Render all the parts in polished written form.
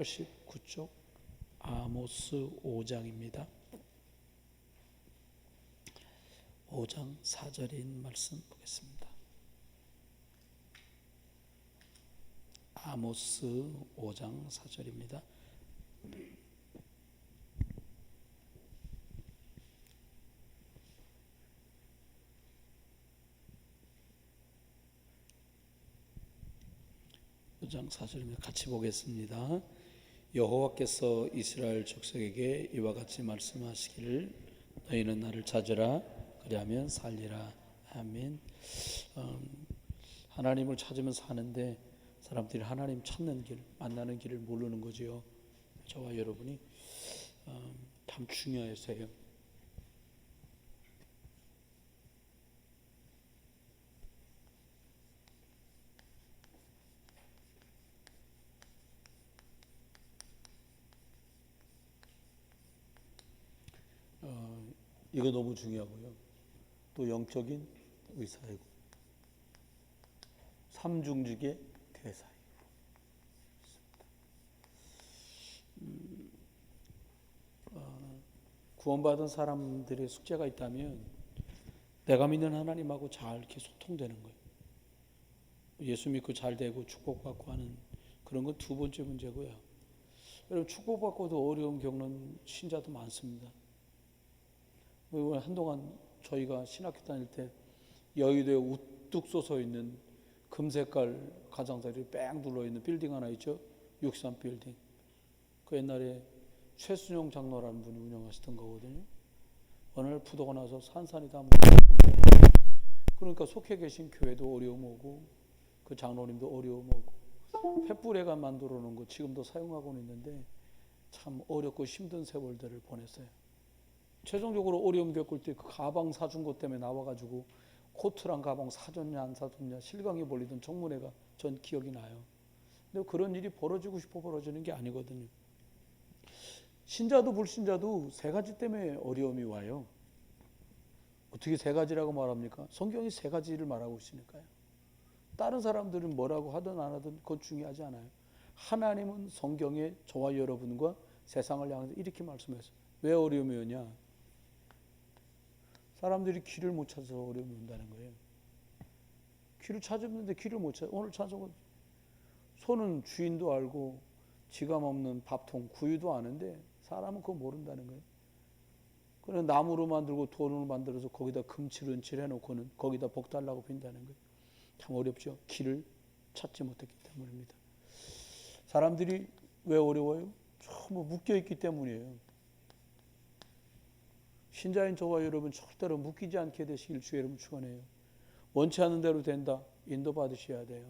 89쪽 아모스 5장입니다. 5장 4절인 말씀 보겠습니다. 아모스 5장 4절입니다. 장 4절입니다. 같이 보겠습니다. 여호와께서 이스라엘 족속에게 이와 같이 말씀하시기를 너희는 나를 찾으라 그리하면 살리라. 아멘. 하나님을 찾으면 사는데 사람들이 하나님 찾는 길, 만나는 길을 모르는 거지요. 저와 여러분이 참 중요해서요. 이거 너무 중요하고요. 또 영적인 의사이고 삼중직의 괴사이고 구원받은 사람들의 숙제가 있다면 내가 믿는 하나님하고 잘 이렇게 소통되는 거예요. 예수 믿고 잘 되고 축복받고 하는 그런 건 두 번째 문제고요. 여러분 축복받고도 어려움 겪는 신자도 많습니다. 한동안 저희가 신학교 다닐 때 여의도에 우뚝 솟아 있는 금색깔 가장자리 뺑 둘러있는 빌딩 하나 있죠. 63 빌딩. 그 옛날에 최순용 장로라는 분이 운영하시던 거거든요. 어느 날 부도가 나서 산산이 다 묻었는데, 그러니까 속해 계신 교회도 어려움 오고 그 장로님도 어려움 오고 횃불에가 만들어 놓은 거 지금도 사용하고는 있는데 참 어렵고 힘든 세월들을 보냈어요. 최종적으로 어려움 겪을 때 그 가방 사준 것 때문에 나와가지고 코트랑 가방 사줬냐 안 사줬냐 실강이 벌리던 청문회가 전 기억이 나요. 근데 그런 일이 벌어지고 싶어 벌어지는 게 아니거든요. 신자도 불신자도 세 가지 때문에 어려움이 와요. 어떻게 세 가지라고 말합니까? 성경이 세 가지를 말하고 있으니까요. 다른 사람들은 뭐라고 하든 안 하든 그건 중요하지 않아요. 하나님은 성경에 저와 여러분과 세상을 향해서 이렇게 말씀했어요. 왜 어려움이 오냐? 사람들이 길을 못 찾아서 어려움이 온다는 거예요. 길을 찾았는데 길을 못 찾아. 오늘 찬송은 소는 주인도 알고 지감 없는 밥통 구유도 아는데 사람은 그거 모른다는 거예요. 그래 나무로 만들고 돌로 만들어서 거기다 금칠 은칠 해놓고는 거기다 복 달라고 빈다는 거예요. 참 어렵죠. 길을 찾지 못했기 때문입니다. 사람들이 왜 어려워요? 전부 묶여있기 때문이에요. 신자인 저와 여러분 절대로 묶이지 않게 되시길 주의 이름으로 축원해요. 원치 않는 대로 된다. 인도받으셔야 돼요.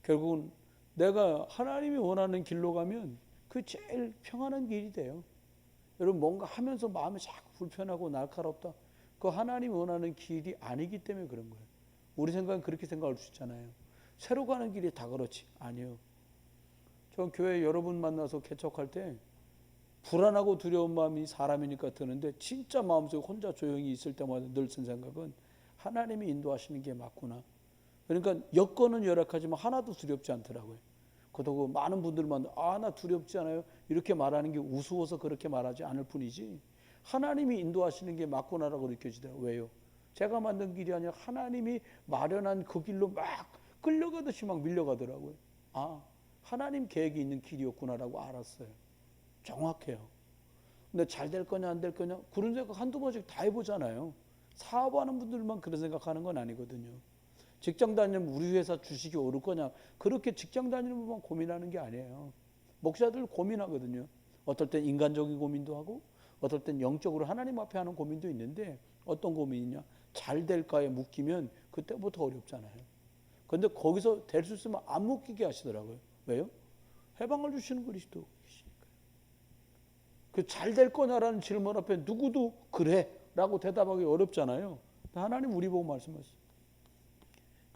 결국은 내가 하나님이 원하는 길로 가면 그 제일 평안한 길이 돼요. 여러분 뭔가 하면서 마음이 자꾸 불편하고 날카롭다. 그 하나님이 원하는 길이 아니기 때문에 그런 거예요. 우리 생각은 그렇게 생각할 수 있잖아요. 새로 가는 길이 다 그렇지. 아니요. 전 교회 여러분 만나서 개척할 때 불안하고 두려운 마음이 사람이니까 드는데 진짜 마음속에 혼자 조용히 있을 때마다 늘 든 생각은 하나님이 인도하시는 게 맞구나. 그러니까 여건은 열악하지만 하나도 두렵지 않더라고요. 그렇다고 많은 분들만 나 두렵지 않아요 이렇게 말하는 게 우스워서 그렇게 말하지 않을 뿐이지 하나님이 인도하시는 게 맞구나라고 느껴지더라고요. 왜요? 제가 만든 길이 아니라 하나님이 마련한 그 길로 막 끌려가듯이 막 밀려가더라고요. 하나님 계획이 있는 길이었구나라고 알았어요. 정확해요. 근데 잘 될 거냐 안 될 거냐 그런 생각 한두 번씩 다 해보잖아요. 사업하는 분들만 그런 생각하는 건 아니거든요. 직장 다니면 우리 회사 주식이 오를 거냐 그렇게 직장 다니는 분만 고민하는 게 아니에요. 목사들 고민하거든요. 어떨 땐 인간적인 고민도 하고 어떨 땐 영적으로 하나님 앞에 하는 고민도 있는데 어떤 고민이냐 잘 될까에 묶이면 그때부터 어렵잖아요. 그런데 거기서 될 수 있으면 안 묶이게 하시더라고요. 왜요? 해방을 주시는 그리스도 그 잘 될 거냐라는 질문 앞에 누구도 그래 라고 대답하기 어렵잖아요. 하나님 우리 보고 말씀하셨어요.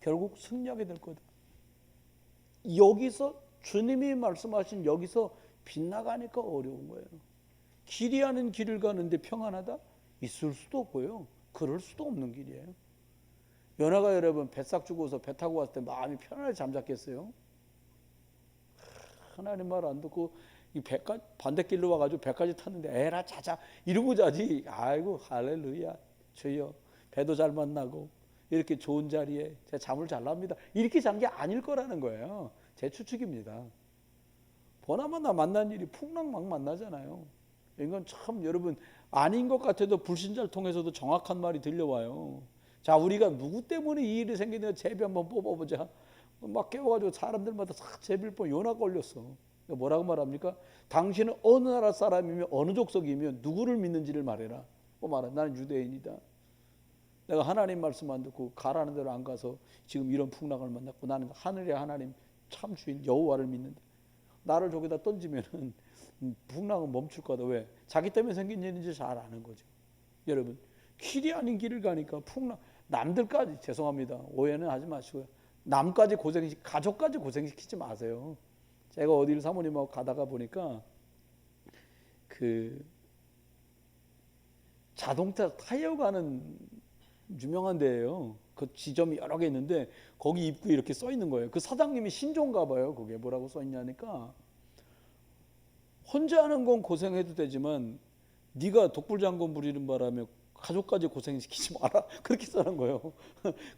결국 승리하게 될 거다. 여기서 주님이 말씀하신 여기서 빗나가니까 어려운 거예요. 길이 아닌 길을 가는데 평안하다? 있을 수도 없고요. 그럴 수도 없는 길이에요. 연하가 여러분 뱃삭 주고서 배 타고 왔을 때 마음이 편안하게 잠잤겠어요? 하나님 말 안 듣고 이 배까지 반대길로 와가지고 배까지 탔는데 에라 자자 이러고 자지. 아이고 할렐루야 주여 배도 잘 만나고 이렇게 좋은 자리에 제가 잠을 잘 납니다. 이렇게 잔 게 아닐 거라는 거예요. 제 추측입니다. 보나마나 만난 일이 풍랑 막 만나잖아요. 이건 참 여러분 아닌 것 같아도 불신자를 통해서도 정확한 말이 들려와요. 자, 우리가 누구 때문에 이 일이 생기는가 제비 한번 뽑아보자. 막 깨워가지고 사람들마다 싹 제비를 뽑아 요나가 올렸어. 뭐라고 말합니까? 당신은 어느 나라 사람이며 어느 족속이며 누구를 믿는지를 말해라. 말해. 나는 유대인이다. 내가 하나님 말씀 안 듣고 가라는 대로 안 가서 지금 이런 풍랑을 만났고 나는 하늘의 하나님 참 주인 여호와를 믿는다. 나를 저기다 던지면은 풍랑은 멈출 거다. 왜? 자기 때문에 생긴 일인지 잘 아는 거죠. 여러분 길이 아닌 길을 가니까 풍랑 남들까지 죄송합니다. 오해는 하지 마시고요. 남까지 고생시키 가족까지 고생시키지 마세요. 제가 어디를 사모님하고 가다가 보니까 그 자동차 타이어 가는 유명한 데예요. 그 지점이 여러 개 있는데 거기 입구에 이렇게 써 있는 거예요. 그 사장님이 신종가 봐요. 거기에 뭐라고 써 있냐니까 혼자 하는 건 고생해도 되지만 네가 독불장군 부리는 바람에 가족까지 고생시키지 마라. 그렇게 써는 거예요.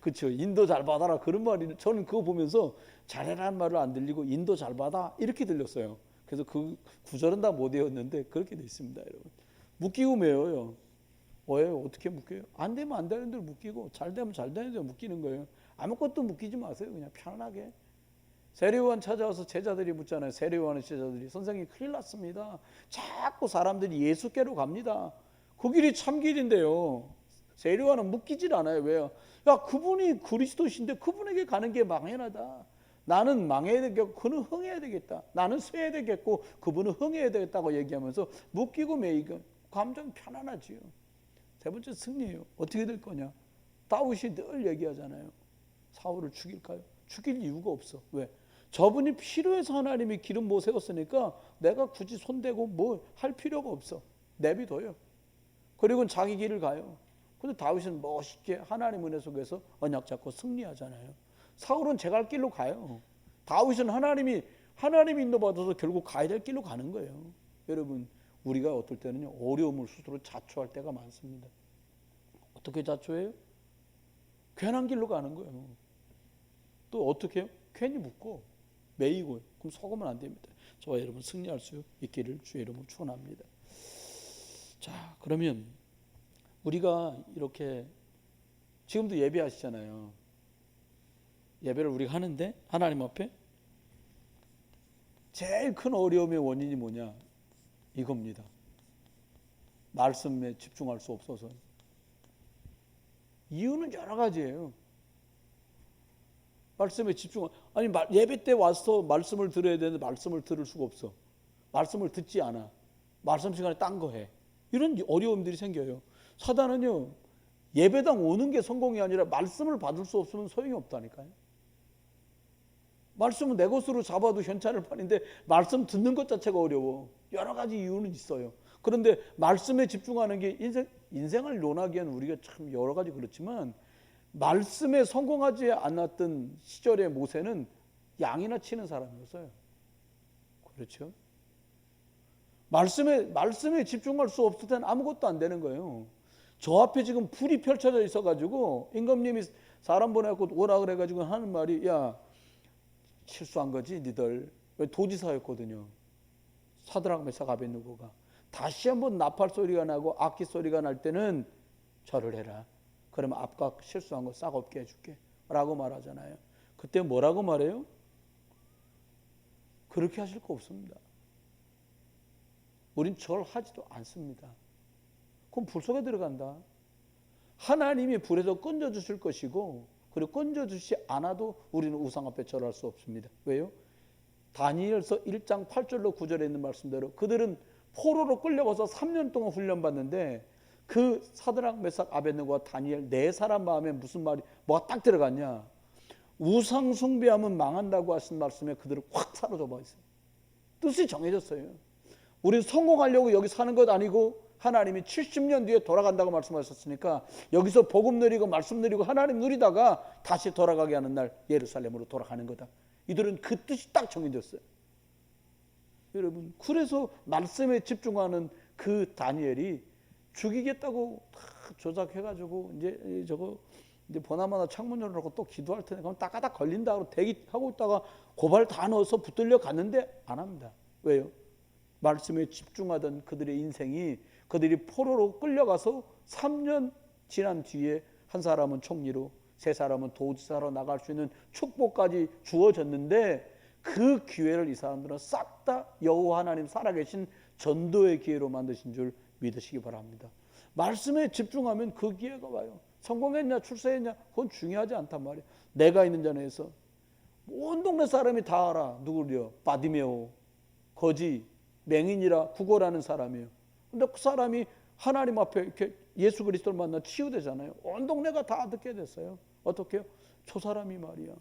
그렇죠. 인도 잘 받아라. 그런 말이 저는 그거 보면서 잘해라는 말을 안 들리고 인도 잘 받아 이렇게 들렸어요. 그래서 그 구절은 다 못 외웠는데 그렇게 돼 있습니다. 여러분. 묶이고 매워요. 왜요? 어떻게 묶여요? 안 되면 안 되는 대로 묶이고 잘 되면 잘 되는 대로 묶이는 거예요. 아무것도 묶이지 마세요. 그냥 편안하게. 세례요한 찾아와서 제자들이 묻잖아요. 세례요한의 제자들이 선생님 큰일 났습니다. 자꾸 사람들이 예수께로 갑니다. 그 길이 참 길인데요. 세례요한은 묶이질 않아요. 왜요? 야 그분이 그리스도신데 그분에게 가는 게 망연하다. 나는 망해야 되겠고 그는 흥해야 되겠다. 나는 쇠야 되겠고 그분은 흥해야 되겠다고 얘기하면서 묶이고 매이고 감정 편안하지요. 세 번째 승리예요. 어떻게 될 거냐? 다윗이 늘 얘기하잖아요. 사울을 죽일까요? 죽일 이유가 없어. 왜? 저분이 필요해서 하나님이 기름 못 세웠으니까 내가 굳이 손대고 뭐 할 필요가 없어. 내비둬요. 그리고 자기 길을 가요. 근데 다윗은 멋있게 하나님 은혜 속에서 언약 잡고 승리하잖아요. 사울은 제 갈 길로 가요. 다윗은 하나님이 인도받아서 결국 가야 될 길로 가는 거예요. 여러분 우리가 어떨 때는요 어려움을 스스로 자초할 때가 많습니다. 어떻게 자초해요? 괜한 길로 가는 거예요. 또 어떻게 해요? 괜히 묻고 매이고 그럼 속으면 안 됩니다. 저와 여러분 승리할 수 있기를 주의 이름으로 축원합니다. 자 그러면 우리가 이렇게 지금도 예배하시잖아요. 예배를 우리가 하는데 하나님 앞에 제일 큰 어려움의 원인이 뭐냐? 이겁니다. 말씀에 집중할 수 없어서. 이유는 여러 가지예요. 말씀에 집중. 아니 예배 때 와서 말씀을 들어야 되는데 말씀을 들을 수가 없어. 말씀을 듣지 않아. 말씀 시간에 딴 거 해. 이런 어려움들이 생겨요. 사단은요 예배당 오는 게 성공이 아니라 말씀을 받을 수 없으면 소용이 없다니까요. 말씀은 내 것으로 잡아도 현찰을 파는데 말씀 듣는 것 자체가 어려워. 여러 가지 이유는 있어요. 그런데 말씀에 집중하는 게 인생을 논하기에는 우리가 참 여러 가지 그렇지만 말씀에 성공하지 않았던 시절의 모세는 양이나 치는 사람이었어요. 그렇죠? 말씀에 집중할 수 없을 때는 아무것도 안 되는 거예요. 저 앞에 지금 불이 펼쳐져 있어가지고 임금님이 사람 보내고 오라 그래가지고 하는 말이 야 실수한 거지 니들. 도지사였거든요. 사드락 메삭 아벳느고가 다시 한번 나팔 소리가 나고 악기 소리가 날 때는 절을 해라. 그러면 앞과 실수한 거 싹 없게 해줄게 라고 말하잖아요. 그때 뭐라고 말해요? 그렇게 하실 거 없습니다. 우린 절하지도 않습니다. 그럼 불 속에 들어간다. 하나님이 불에서 건져주실 것이고 그리고 건져주시 않아도 우리는 우상 앞에 절할 수 없습니다. 왜요? 다니엘서 1장 8절로 9절에 있는 말씀대로 그들은 포로로 끌려가서 3년 동안 훈련받는데 그 사드락 메삭 아벳느고와 다니엘 네 사람 마음에 무슨 말이 뭐가 딱 들어갔냐? 우상 숭배하면 망한다고 하신 말씀에 그들을 확 사로잡아 있어요. 뜻이 정해졌어요. 우리는 성공하려고 여기 사는 것 아니고 하나님이 70년 뒤에 돌아간다고 말씀하셨으니까 여기서 복음 누리고 말씀 누리고 하나님 누리다가 다시 돌아가게 하는 날 예루살렘으로 돌아가는 거다. 이들은 그 뜻이 딱 정해졌어요. 여러분, 그래서 말씀에 집중하는 그 다니엘이 죽이겠다고 다 조작해가지고 이제 보나마나 창문 열어놓고 또 기도할 텐데 그럼 따가닥 걸린다고 대기하고 있다가 고발 다 넣어서 붙들려 갔는데 안 합니다. 왜요? 말씀에 집중하던 그들의 인생이 그들이 포로로 끌려가서 3년 지난 뒤에 한 사람은 총리로, 세 사람은 도지사로 나갈 수 있는 축복까지 주어졌는데 그 기회를 이 사람들은 싹 다 여호와 하나님 살아계신 전도의 기회로 만드신 줄 믿으시기 바랍니다. 말씀에 집중하면 그 기회가 와요. 성공했냐 출세했냐 그건 중요하지 않단 말이에요. 내가 있는 자리에서 온 동네 사람이 다 알아. 누구요? 바디메오, 거지, 맹인이라 구걸하는 사람이에요. 근데 그 사람이 하나님 앞에 이렇게 예수 그리스도를 만나 치유되잖아요. 온 동네가 다 듣게 됐어요. 어떻게요? 저 사람이 말이야,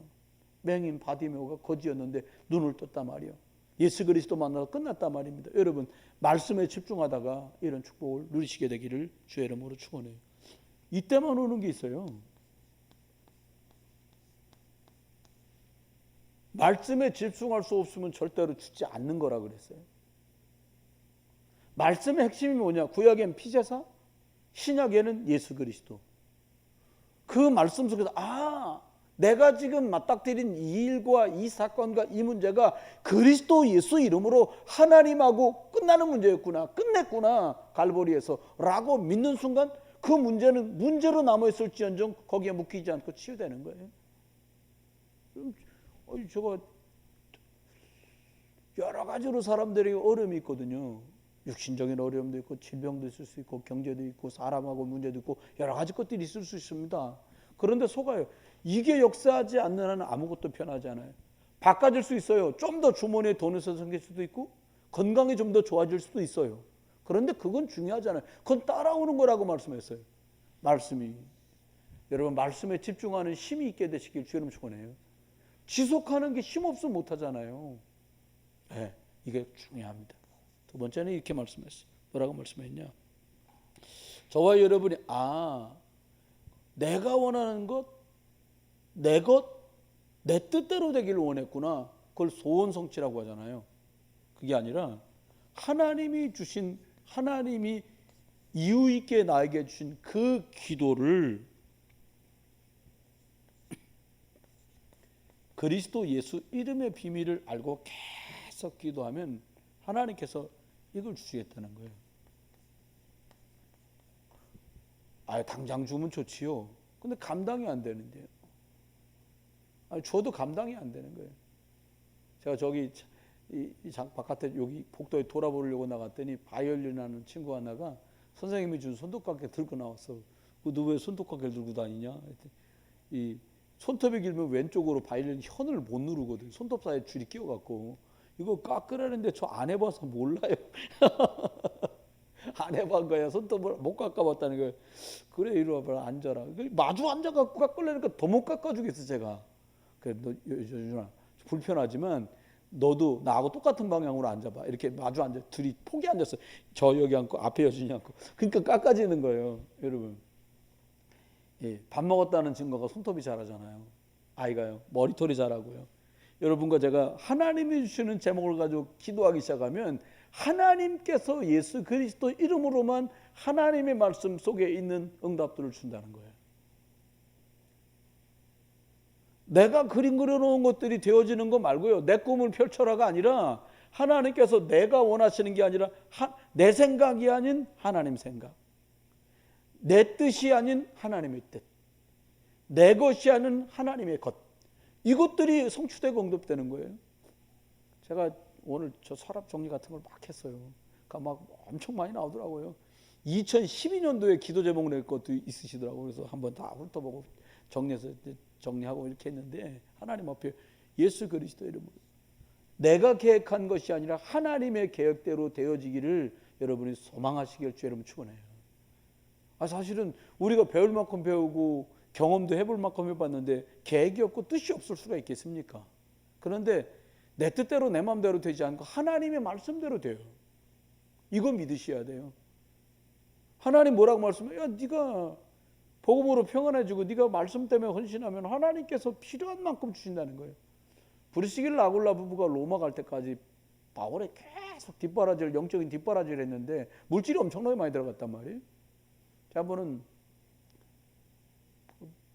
맹인 바디메오가 거지였는데 눈을 떴단 말이야. 예수 그리스도 만나서 끝났단 말입니다. 여러분, 말씀에 집중하다가 이런 축복을 누리시게 되기를 주의 이름으로 축원해요. 이때만 오는 게 있어요. 말씀에 집중할 수 없으면 절대로 죽지 않는 거라 그랬어요. 말씀의 핵심이 뭐냐? 구약엔 피제사, 신약에는 예수 그리스도. 그 말씀 속에서 내가 지금 맞닥뜨린 이 일과 이 사건과 이 문제가 그리스도 예수 이름으로 하나님하고 끝나는 문제였구나, 끝냈구나 갈보리에서 라고 믿는 순간 그 문제는 문제로 남아있을지언정 거기에 묶이지 않고 치유되는 거예요. 저거 여러 가지로 사람들이 어려움이 있거든요. 육신적인 어려움도 있고 질병도 있을 수 있고 경제도 있고 사람하고 문제도 있고 여러 가지 것들이 있을 수 있습니다. 그런데 속아요. 이게 역사하지 않는 한은 아무것도 변하지 않아요. 바꿔질 수 있어요. 좀 더 주머니에 돈이 생길 수도 있고 건강이 좀 더 좋아질 수도 있어요. 그런데 그건 중요하지 않아요. 그건 따라오는 거라고 말씀했어요. 말씀이. 여러분, 말씀에 집중하는 힘이 있게 되시길 주님 축원해요. 지속하는 게 힘 없으면 못하잖아요. 네, 이게 중요합니다. 두 번째는 이렇게 말씀했어요. 뭐라고 말씀했냐? 저와 여러분이 내가 원하는 것, 내 뜻대로 되기를 원했구나. 그걸 소원성취라고 하잖아요. 그게 아니라 하나님이 이유 있게 나에게 주신 그 기도를 그리스도 예수 이름의 비밀을 알고 계속 기도하면 하나님께서 이걸 주시겠다는 거예요. 당장 주면 좋지요. 근데 감당이 안 되는데요. 줘도 감당이 안 되는 거예요. 제가 저기 바깥에 여기 복도에 돌아보려고 나갔더니 바이올린 하는 친구 하나가 선생님이 준 손톱깎이 들고 나왔어. 너 왜 손톱깎이를 들고 다니냐? 이 손톱이 길면 왼쪽으로 바이올린 현을 못 누르거든. 손톱 사이에 줄이 끼어갖고 이거 깎으라는데 저 안 해봐서 몰라요. 안 해본 거야. 손톱을 못 깎아봤다는 거예요. 그래, 이리 와봐, 앉아라. 마주 앉아갖고 깎으려니까 더 못 깎아주겠어 제가. 그래, 너 요준아 불편하지만 너도 나하고 똑같은 방향으로 앉아봐. 이렇게 마주 앉아. 둘이 폭이 앉았어. 저 여기 앉고 앞에 여준이 앉고. 그러니까 깎아지는 거예요, 여러분. 밥 먹었다는 증거가 손톱이 자라잖아요. 아이가요. 머리털이 자라고요. 여러분과 제가 하나님이 주시는 제목을 가지고 기도하기 시작하면 하나님께서 예수 그리스도 이름으로만 하나님의 말씀 속에 있는 응답들을 준다는 거예요. 내가 그림 그려놓은 것들이 되어지는 거 말고요. 내 꿈을 펼쳐라가 아니라 하나님께서 내가 원하시는 게 아니라 내 생각이 아닌 하나님 생각, 내 뜻이 아닌 하나님의 뜻, 내 것이 아닌 하나님의 것, 이것들이 성취되고 응답되는 거예요. 제가 오늘 저 서랍 정리 같은 걸 막 했어요. 그러니까 막 엄청 많이 나오더라고요. 2012년도에 기도 제목 낼 것도 있으시더라고요. 그래서 한번 다 훑어보고 정리해서 정리하고 이렇게 했는데 하나님 앞에 예수 그리스도 이름으로 내가 계획한 것이 아니라 하나님의 계획대로 되어지기를 여러분이 소망하시길 주의 이름으로 축원해요. 사실은 우리가 배울 만큼 배우고 경험도 해볼 만큼 해봤는데 계획이 없고 뜻이 없을 수가 있겠습니까? 그런데 내 뜻대로 내 마음대로 되지 않고 하나님의 말씀대로 돼요. 이거 믿으셔야 돼요. 하나님 뭐라고 말씀해요? 네가 복음으로 평안해지고 네가 말씀 때문에 헌신하면 하나님께서 필요한 만큼 주신다는 거예요. 브리스길라 아굴라 부부가 로마 갈 때까지 바울의 계속 뒷바라지를, 영적인 뒷바라지를 했는데 물질이 엄청나게 많이 들어갔단 말이에요. 제가 보는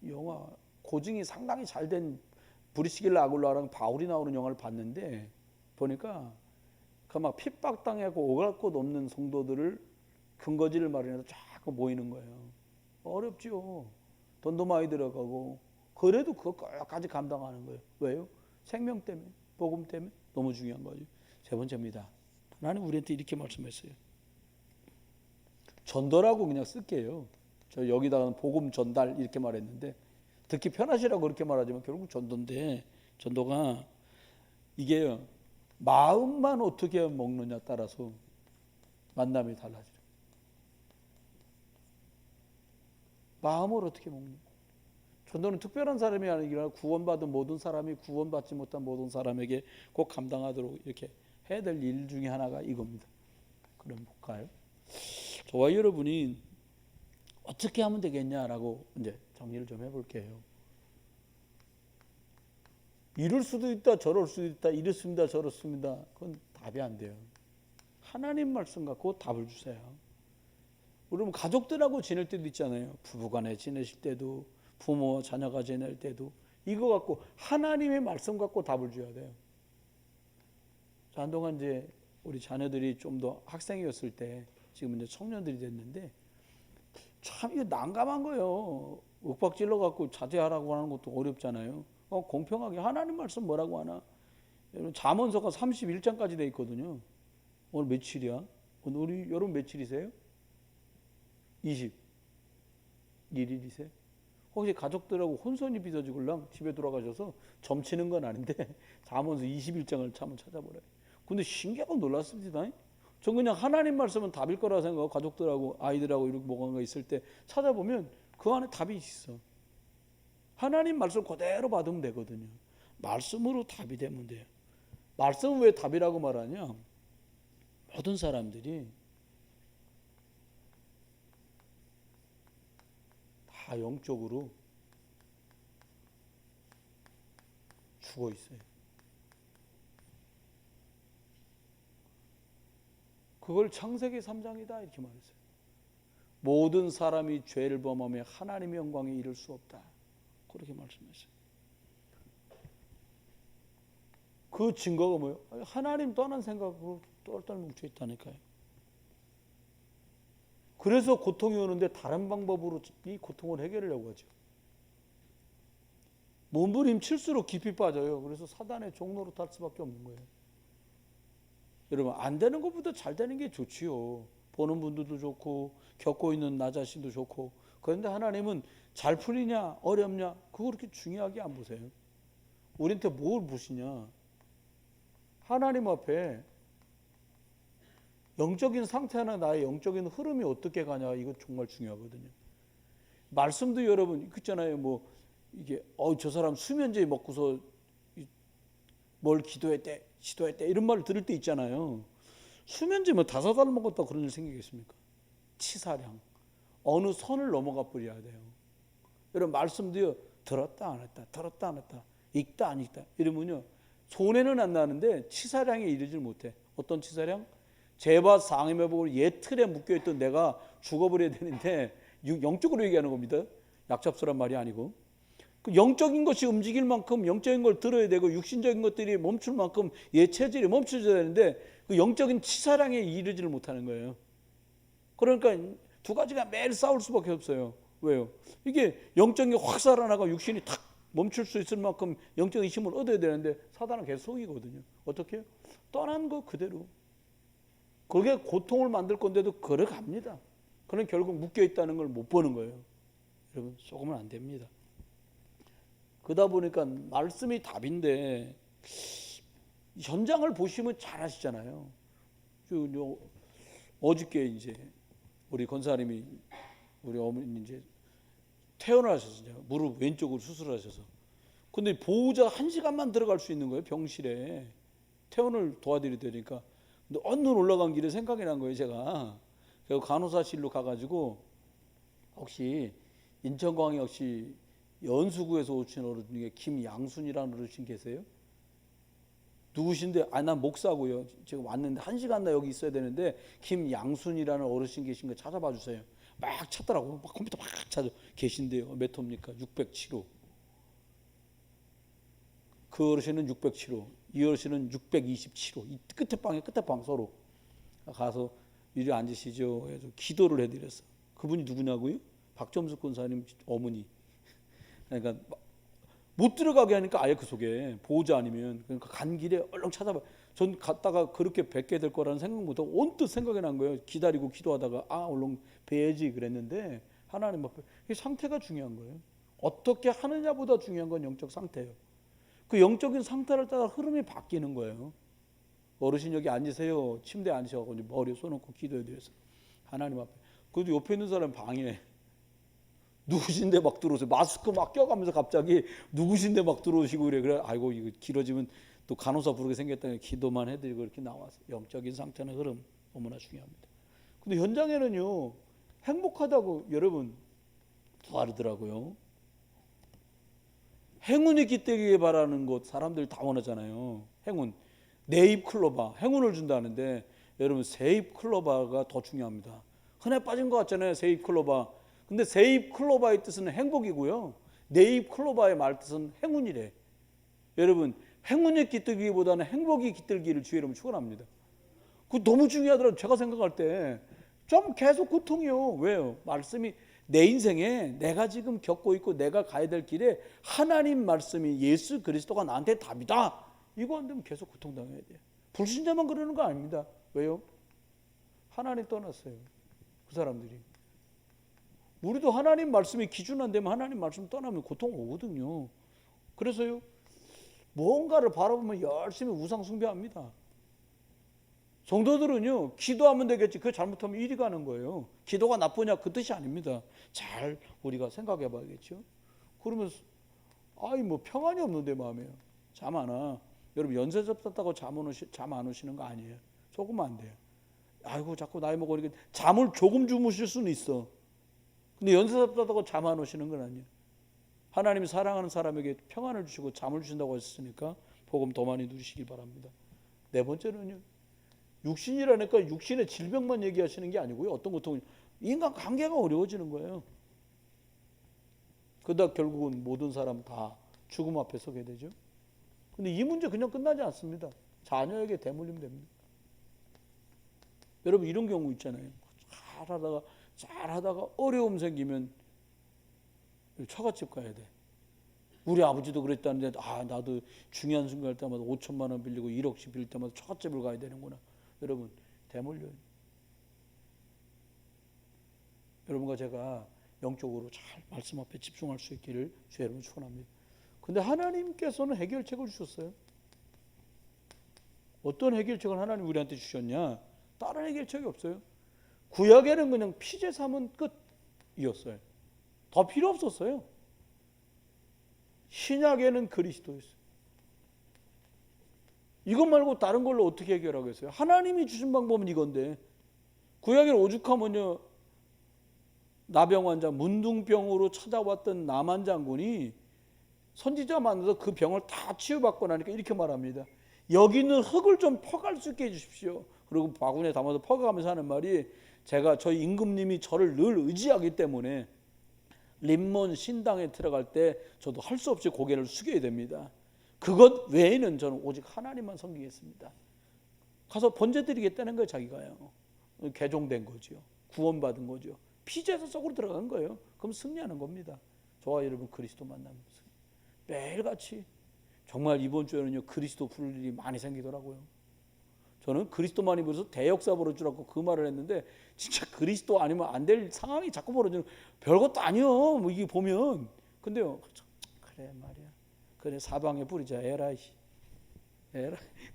영화 고증이 상당히 잘된 브리시길라 아굴라랑 바울이 나오는 영화를 봤는데 보니까 그 막 핍박당하고 오갈 곳 없는 성도들을 근거지를 마련해서 자꾸 모이는 거예요. 어렵죠. 돈도 많이 들어가고 그래도 그것까지 감당하는 거예요. 왜요? 생명 때문에, 복음 때문에. 너무 중요한 거죠. 세 번째입니다. 하나님 우리한테 이렇게 말씀했어요. 전도라고 그냥 쓸게요. 저 여기다가는 복음 전달 이렇게 말했는데 듣기 편하시라고 그렇게 말하지만 결국 전도인데, 전도가 이게 마음만 어떻게 먹느냐 따라서 만남이 달라져요. 마음을 어떻게 먹느냐. 전도는 특별한 사람이 아니라 구원받은 모든 사람이 구원받지 못한 모든 사람에게 꼭 감당하도록 이렇게 해야 될 일 중에 하나가 이겁니다. 그럼 볼까요? 저와 여러분이 어떻게 하면 되겠냐라고 이제 정리를 좀 해볼게요. 이럴 수도 있다, 저럴 수도 있다, 이렇습니다, 저렇습니다. 그건 답이 안 돼요. 하나님 말씀 갖고 답을 주세요. 여러분 가족들하고 지낼 때도 있잖아요. 부부간에 지내실 때도, 부모와 자녀가 지낼 때도 이거 갖고 하나님의 말씀 갖고 답을 줘야 돼요. 한동안 이제 우리 자녀들이 좀 더 학생이었을 때 지금 이제 청년들이 됐는데 참 이거 난감한 거예요. 윽박질러 갖고 자제하라고 하는 것도 어렵잖아요. 공평하게 하나님 말씀 뭐라고 하나? 여러분 잠언서가 31장까지 돼 있거든요. 오늘 며칠이야? 오늘 여러분 며칠이세요? 21일이세요? 혹시 가족들하고 혼선이 빚어지걸랑 집에 돌아가셔서 점치는 건 아닌데 잠언서 21장을 한번 찾아보래요. 근데 신기하고 놀랐습니다. 전 그냥 하나님 말씀은 답일 거라 생각하고 가족들하고 아이들하고 이렇게 뭔가 있을 때 찾아보면 그 안에 답이 있어. 하나님 말씀 그대로 받으면 되거든요. 말씀으로 답이 되면 돼요. 말씀은 왜 답이라고 말하냐? 모든 사람들이 다 영적으로 죽어 있어요. 그걸 창세기 3장이다 이렇게 말했어요. 모든 사람이 죄를 범하며 하나님의 영광에 이를 수 없다. 그렇게 말씀했어요. 그 증거가 뭐예요? 하나님 떠난 생각으로 똘똘 뭉쳐 있다니까요. 그래서 고통이 오는데 다른 방법으로 이 고통을 해결하려고 하죠. 몸부림칠수록 깊이 빠져요. 그래서 사단의 종로로 탈 수밖에 없는 거예요. 여러분 안 되는 것보다 잘 되는 게 좋지요. 보는 분들도 좋고 겪고 있는 나 자신도 좋고. 그런데 하나님은 잘 풀리냐 어렵냐 그거 그렇게 중요하게 안 보세요. 우리한테 뭘 보시냐. 하나님 앞에 영적인 상태나 나의 영적인 흐름이 어떻게 가냐 이거 정말 중요하거든요. 말씀도 여러분 있잖아요. 뭐 이게 저 사람 수면제 먹고서 뭘 기도했대 시도했대 이런 말을 들을 때 있잖아요. 수면제 뭐 5알 먹었다 그런 일 생기겠습니까? 치사량 어느 선을 넘어가 버려야 돼요. 여러분 말씀도요 들었다 안 했다 들었다 안 했다 읽다 안 읽다 이러면요 손해는 안 나는데 치사량에 이르질 못해. 어떤 치사량? 죄와 상함의 법으로 옛 틀에 묶여있던 내가 죽어버려야 되는데 영적으로 얘기하는 겁니다. 약잡스러운 말이 아니고 그 영적인 것이 움직일 만큼 영적인 걸 들어야 되고 육신적인 것들이 멈출 만큼 옛 체질이 멈춰져야 되는데 그 영적인 치사량에 이르지를 못하는 거예요. 그러니까 두 가지가 매일 싸울 수밖에 없어요. 왜요? 이게 영적인 게 확 살아나가 육신이 탁 멈출 수 있을 만큼 영적인 힘을 얻어야 되는데 사단은 계속 속이거든요. 어떻게 해요? 떠난 거 그대로. 그게 고통을 만들 건데도 걸어갑니다. 그럼 결국 묶여있다는 걸 못 보는 거예요. 여러분 속으면 안 됩니다. 그러다 보니까 말씀이 답인데 현장을 보시면 잘 아시잖아요. 어저께 이제 우리 권사님이 우리 어머니 이제 퇴원을 하셔서 무릎 왼쪽으로 수술하셔서 근데 보호자 1시간만 들어갈 수 있는 거예요. 병실에 퇴원을 도와드려야 되니까. 근데 어느 올라간 길에 생각이 난 거예요. 제가 그래서 간호사실로 가가지고 혹시 인천광역시 연수구에서 오신 어르신 중에 김양순이라는 어르신 계세요? 누구신데? 아, 난 목사고요. 지금 왔는데 1시간 나 여기 있어야 되는데 김양순이라는 어르신 계신 거 찾아봐 주세요. 막 찾더라고. 막 컴퓨터 막 찾아. 계신데요. 몇 호입니까? 607호. 그 어르신은 607호. 이 어르신은 627호. 이 끝에 방에 서로 가서 이리 앉으시죠. 해서 기도를 해드렸어. 그분이 누구냐고요? 박점숙 권사님 어머니. 그러니까 못 들어가게 하니까 아예 그 속에 보호자 아니면, 그러니까 간 길에 얼른 찾아봐. 전 갔다가 그렇게 뵙게 될 거라는 생각부터 언뜻 생각이 난 거예요. 기다리고 기도하다가 얼른 뵈야지 그랬는데 하나님 앞에 이 상태가 중요한 거예요. 어떻게 하느냐보다 중요한 건 영적 상태예요. 그 영적인 상태를 따라 흐름이 바뀌는 거예요. 어르신 여기 앉으세요. 침대에 앉으셔서 머리에 손 얹고 기도해 드려서 하나님 앞에. 그래도 옆에 있는 사람 방해. 누구신데 막 들어오세요. 마스크 막 껴가면서 갑자기 누구신데 막 들어오시고 그래. 아이고 이거 길어지면 또 간호사 부르게 생겼다니 기도만 해드리고 이렇게 나와서 영적인 상태는 흐름 너무나 중요합니다. 근데 현장에는요 행복하다고 여러분 다르더라고요. 행운이 깃들기를 바라는 것 사람들 다 원하잖아요. 행운. 내입 클로바 행운을 준다는데 여러분 세입 클로바가 더 중요합니다. 흔해 빠진 것 같잖아요. 세입 클로바. 근데 세입 클로바의 뜻은 행복이고요. 내입 클로바의 말 뜻은 행운이래. 여러분 행운이 깃들기보다는 행복이 깃들기를 주의 이름으로 축원합니다. 그거 너무 중요하더라고요. 제가 생각할 때 좀 계속 고통이요. 왜요? 말씀이 내 인생에 내가 지금 겪고 있고 내가 가야 될 길에 하나님 말씀이 예수 그리스도가 나한테 답이다. 이거 안 되면 계속 고통당해야 돼요. 불신자만 그러는 거 아닙니다. 왜요? 하나님 떠났어요. 그 사람들이. 우리도 하나님 말씀이 기준 안 되면 하나님 말씀 떠나면 고통 오거든요. 그래서요 뭔가를 바라보면 열심히 우상 숭배합니다. 성도들은요 기도하면 되겠지. 그거 잘못하면 이리 가는 거예요. 기도가 나쁘냐 그 뜻이 아닙니다. 잘 우리가 생각해 봐야겠죠. 그러면 뭐 평안이 없는데 마음에 잠 안 와. 여러분 연세 잡았다고 잠 안 오시는 거 아니에요. 조금 안 돼요. 아이고 자꾸 나이 먹으니까 잠을 조금 주무실 수는 있어. 근데 연세 잡았다고 잠 안 오시는 건 아니에요. 하나님이 사랑하는 사람에게 평안을 주시고 잠을 주신다고 하셨으니까 복음 더 많이 누리시길 바랍니다. 네 번째는요. 육신이라니까 육신의 질병만 얘기하시는 게 아니고요. 어떤 고통, 인간 관계가 어려워지는 거예요. 그러다 결국은 모든 사람 다 죽음 앞에 서게 되죠. 근데 이 문제 그냥 끝나지 않습니다. 자녀에게 대물림 됩니다. 여러분 이런 경우 있잖아요. 잘하다가 어려움 생기면 처갓집 가야 돼. 우리 아버지도 그랬다는데 나도 중요한 순간 할 때마다 5천만 원 빌리고 1억씩 빌릴 때마다 처갓집을 가야 되는구나. 여러분 대물려요. 여러분과 제가 영적으로 잘 말씀 앞에 집중할 수 있기를 주의 여러분 축원합니다. 근데 하나님께서는 해결책을 주셨어요. 어떤 해결책을 하나님 우리한테 주셨냐? 다른 해결책이 없어요. 구약에는 그냥 피제 삼은 끝이었어요. 더 필요 없었어요. 신약에는 그리스도였어요. 이것 말고 다른 걸로 어떻게 해결하겠어요? 하나님이 주신 방법은 이건데 구약에는 오죽하면요 나병 환자 문둥병으로 찾아왔던 나만 장군이 선지자 만나서 그 병을 다 치유받고 나니까 이렇게 말합니다. 여기 있는 흙을 좀 퍼갈 수 있게 해주십시오. 그리고 바구니에 담아서 퍼가면서 하는 말이 제가 저희 임금님이 저를 늘 의지하기 때문에 림몬 신당에 들어갈 때 저도 할 수 없이 고개를 숙여야 됩니다. 그것 외에는 저는 오직 하나님만 섬기겠습니다. 가서 번제 드리겠다는 거예요. 자기가요. 개종된 거죠. 구원받은 거죠. 피제에서 속으로 들어간 거예요. 그럼 승리하는 겁니다. 저와 여러분 그리스도 만나면 매일같이 정말 이번 주에는요 그리스도 부를 일이 많이 생기더라고요. 저는 그리스도만이 벌어서 대역사 벌어질 줄 알고 그 말을 했는데 진짜 그리스도 아니면 안 될 상황이 자꾸 벌어지는 별것도 아니요. 뭐 이게 보면 근데요 그래 말이야. 그래 사방에 뿌리자 에라이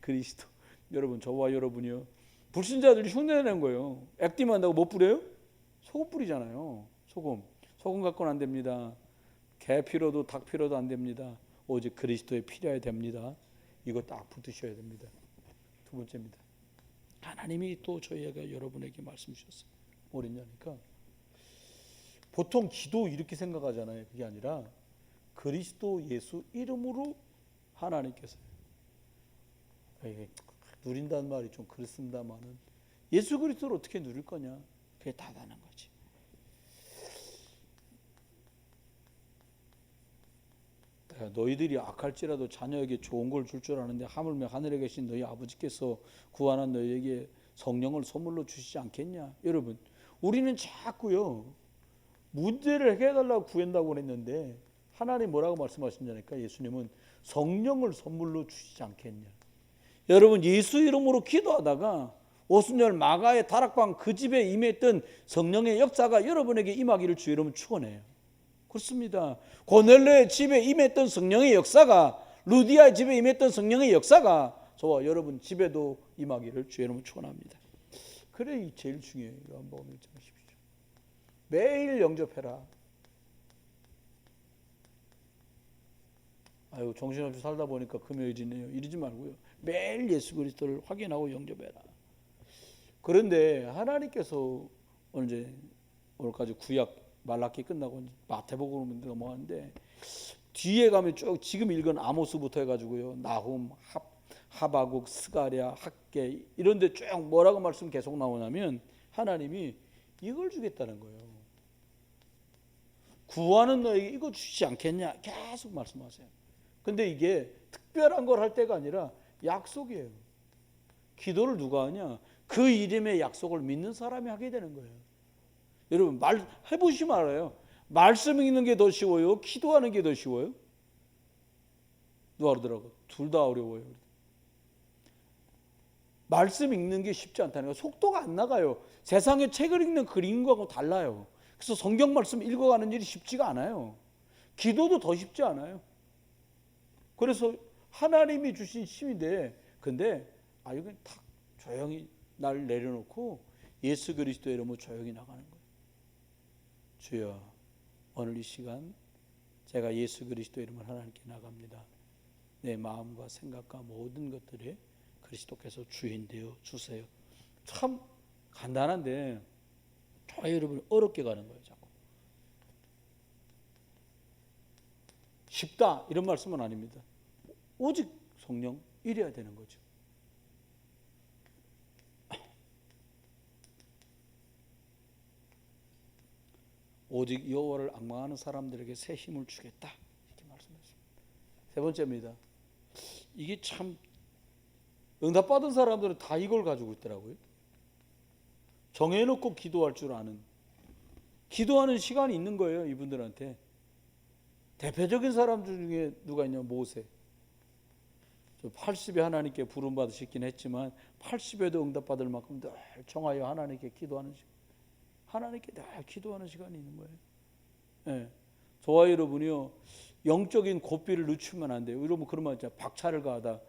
그리스도. 여러분 저와 여러분이요 불신자들이 흉내내는 거예요. 액땜 한다고 못 뿌려요? 소금 뿌리잖아요. 소금 갖고는 안 됩니다. 개 피로도 닭 피로도 안 됩니다. 오직 그리스도의 피려야 됩니다. 이거 딱 붙으셔야 됩니다. 두 번째입니다. 하나님이 또 저희가 여러분에게 말씀 주셨어요. 뭐랬냐니까 보통 기도 이렇게 생각하잖아요. 그게 아니라 그리스도 예수 이름으로 하나님께서 이게 누린다는 말이 좀 그렇습니다만은 예수 그리스도를 어떻게 누릴 거냐? 그게 다다는 거지. 너희들이 악할지라도 자녀에게 좋은 걸 줄 줄 아는데 하물며 하늘에 계신 너희 아버지께서 구하는 너희에게 성령을 선물로 주시지 않겠냐? 여러분, 우리는 자꾸요 문제를 해결하려고 구한다고 했는데 하나님 뭐라고 말씀하신다니까? 예수님은 성령을 선물로 주시지 않겠냐? 여러분, 예수 이름으로 기도하다가 오순절 마가의 다락방 그 집에 임했던 성령의 역사가 여러분에게 임하기를 주 여러분 축원해요. 그렇습니다. 고넬료의 집에 임했던 성령의 역사가, 루디아의 집에 임했던 성령의 역사가 저와 여러분 집에도 임하기를 주 여러분 축원합니다. 그래, 이 제일 중요해요. 요한복음 1장 10절. 매일 영접해라. 아유, 정신없이 살다 보니까 금요일이네요. 이러지 말고요. 매일 예수 그리스도를 확인하고 영접해라. 그런데 하나님께서 오늘까지 구약 말라기 끝나고 마태복음으로 넘어가는데 뒤에 가면 쭉 지금 읽은 아모스부터 해가지고요, 나훔, 하바국, 스가랴, 학개 이런데 쭉 뭐라고 말씀 계속 나오냐면 하나님이 이걸 주겠다는 거예요. 구하는 너에게 이거 주시지 않겠냐 계속 말씀하세요. 근데 이게 특별한 걸 할 때가 아니라 약속이에요. 기도를 누가 하냐? 그 이름의 약속을 믿는 사람이 하게 되는 거예요. 여러분 해보시면 알아요. 말씀 읽는 게 더 쉬워요? 기도하는 게 더 쉬워요? 누가 그러더라고. 둘 다 어려워요. 말씀 읽는 게 쉽지 않다는 거예요. 속도가 안 나가요. 세상에 책을 읽는 그림과는 달라요. 그래서 성경 말씀 읽어가는 일이 쉽지가 않아요. 기도도 더 쉽지 않아요. 그래서 하나님이 주신 힘인데, 근데 이건 탁 조용히 날 내려놓고 예수 그리스도의 이름으로 조용히 나가는 거예요. 주여, 오늘 이 시간 제가 예수 그리스도의 이름으로 하나님께 나갑니다. 내 마음과 생각과 모든 것들에 그리스도께서 주인 되어 주세요. 참 간단한데 저희 여러분 어렵게 가는 거예요. 자꾸 쉽다 이런 말씀은 아닙니다. 오직 성령 이래야 되는 거죠. 오직 여호와를 앙망하는 사람들에게 새 힘을 주겠다 이렇게 말씀했습니다. 세 번째입니다. 이게 참 응답받은 사람들은 다 이걸 가지고 있더라고요. 정해놓고 기도할 줄 아는, 기도하는 시간이 있는 거예요. 이분들한테 대표적인 사람들 중에 누가 있냐? 모세. 80에 하나님께 부름받으셨긴 했지만 80에도 응답받을 만큼 늘 청하여 하나님께 기도하는 시간, 하나님께 늘 기도하는 시간이 있는 거예요. 네. 저와 여러분이요 영적인 고삐를 늦추면 안 돼요. 여러분 그러면 이제 박차를 가하다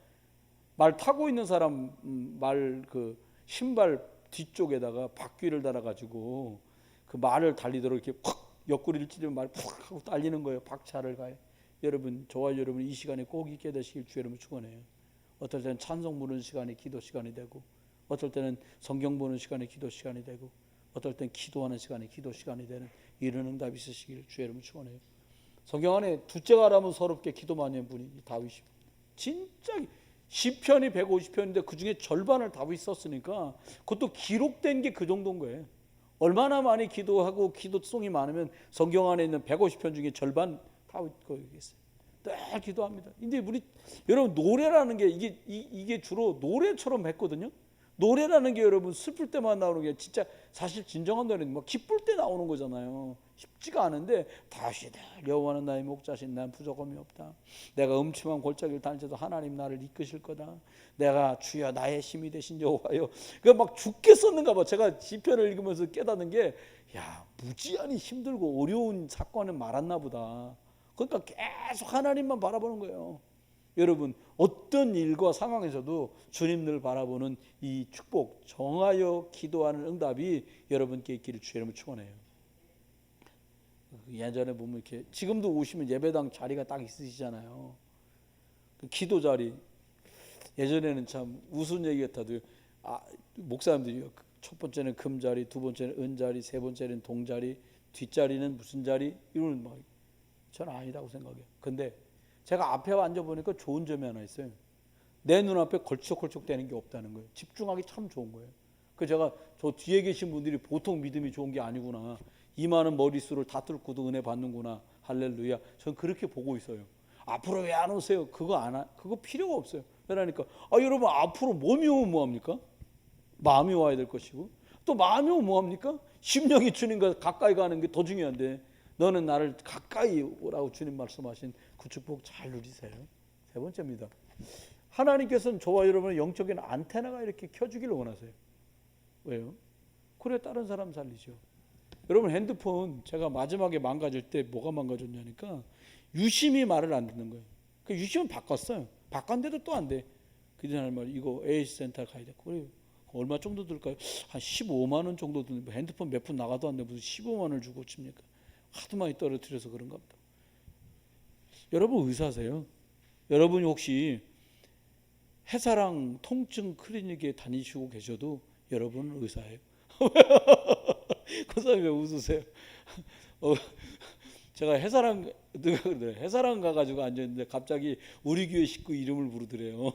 말 타고 있는 사람 말 그 신발 뒤쪽에다가 바퀴를 달아가지고 그 말을 달리도록 이렇게 확 옆구리를 찌르면 말 푹 하고 달리는 거예요. 박차를 가요. 여러분 저와 여러분 이 시간에 꼭 있게 되시길 주 여러분 축원해요. 어떨 때는 찬송 부르는 시간이 기도 시간이 되고, 어떨 때는 성경 보는 시간이 기도 시간이 되고, 어떨 때는 기도하는 시간이 기도 시간이 되는 이런 응답이 있으시길 주 여러분 축원해요. 성경 안에 둘째가라면 서럽게 기도 많이 한 분이 다윗이 진짜 시편이 150편인데 그중에 절반을 다윗이 썼으니까 그것도 기록된 게 그 정도인 거예요. 얼마나 많이 기도하고 기도송이 많으면 성경 안에 있는 150편 중에 절반 다윗 거기 있어요. 늘 기도합니다. 근데 우리 여러분 노래라는 게 이게 주로 노래처럼 했거든요. 노래라는 게 여러분 슬플 때만 나오는 게 진짜 사실 진정한 노래는 뭐 기쁠 때 나오는 거잖아요. 쉽지가 않은데 다시다 여호와는 나의 목자신 난 부족함이 없다. 내가 음침한 골짜기를 다닐지라도 하나님 나를 이끄실 거다. 내가 주여 나의 힘이 되신 여호와여. 그 막 죽겠었는가 봐. 제가 시편을 읽으면서 깨닫는 게 야 무지한히 힘들고 어려운 사건은 말았나 보다. 그러니까 계속 하나님만 바라보는 거예요. 여러분 어떤 일과 상황에서도 주님을 바라보는 이 축복, 정하여 기도하는 응답이 여러분께 있기를 주 여러분 축원해요. 예전에 보면 이렇게 지금도 오시면 예배당 자리가 딱 있으시잖아요. 그 기도 자리. 예전에는 참 우스운 얘기 같아도 목사님들이 첫 번째는 금 자리, 두 번째는 은 자리, 세 번째는 동 자리, 뒷자리는 무슨 자리 이런 막 저는 아니라고 생각해요. 근데 제가 앞에 앉아 보니까 좋은 점이 하나 있어요. 내 눈앞에 걸쭉걸쭉 되는 게 없다는 거예요. 집중하기 참 좋은 거예요. 그 제가 저 뒤에 계신 분들이 보통 믿음이 좋은 게 아니구나. 이 많은 머릿수를 다 뚫고도 은혜 받는구나. 할렐루야. 전 그렇게 보고 있어요. 앞으로 왜 안 오세요? 그거 필요가 없어요. 그러니까 여러분 앞으로 몸이 오면 뭐합니까? 마음이 와야 될 것이고, 또 마음이 오면 뭐합니까? 심령이 주님과 가까이 가는 게 더 중요한데, 너는 나를 가까이 오라고 주님 말씀하신 그 축복 잘 누리세요. 세 번째입니다. 하나님께서는 저와 여러분의 영적인 안테나가 이렇게 켜주기를 원하세요. 왜요? 그래 다른 사람 살리죠. 여러분 핸드폰 제가 마지막에 망가질 때 뭐가 망가졌냐니까 유심히 말을 안 듣는 거예요. 그 유심은 바꿨어요. 바꿨는데도 또 안 돼. 그 전에 말 이거 AS 센터 가야 돼. 그래요. 얼마 정도 들까요? 한 15만 원 정도 드는, 핸드폰 몇 푼 나가도 안 돼. 무슨 15만 원을 주고 칩니까? 하도 많이 떨어뜨려서 그런가 보다. 여러분 의사세요. 여러분이 혹시 해사랑 통증 클리닉에 다니시고 계셔도 여러분은 의사예요. 그 사람이 왜 웃으세요? 제가 해사랑 누가 그러더래요. 해사랑 가가지고 앉았는데 갑자기 우리 교회 식구 이름을 부르더래요.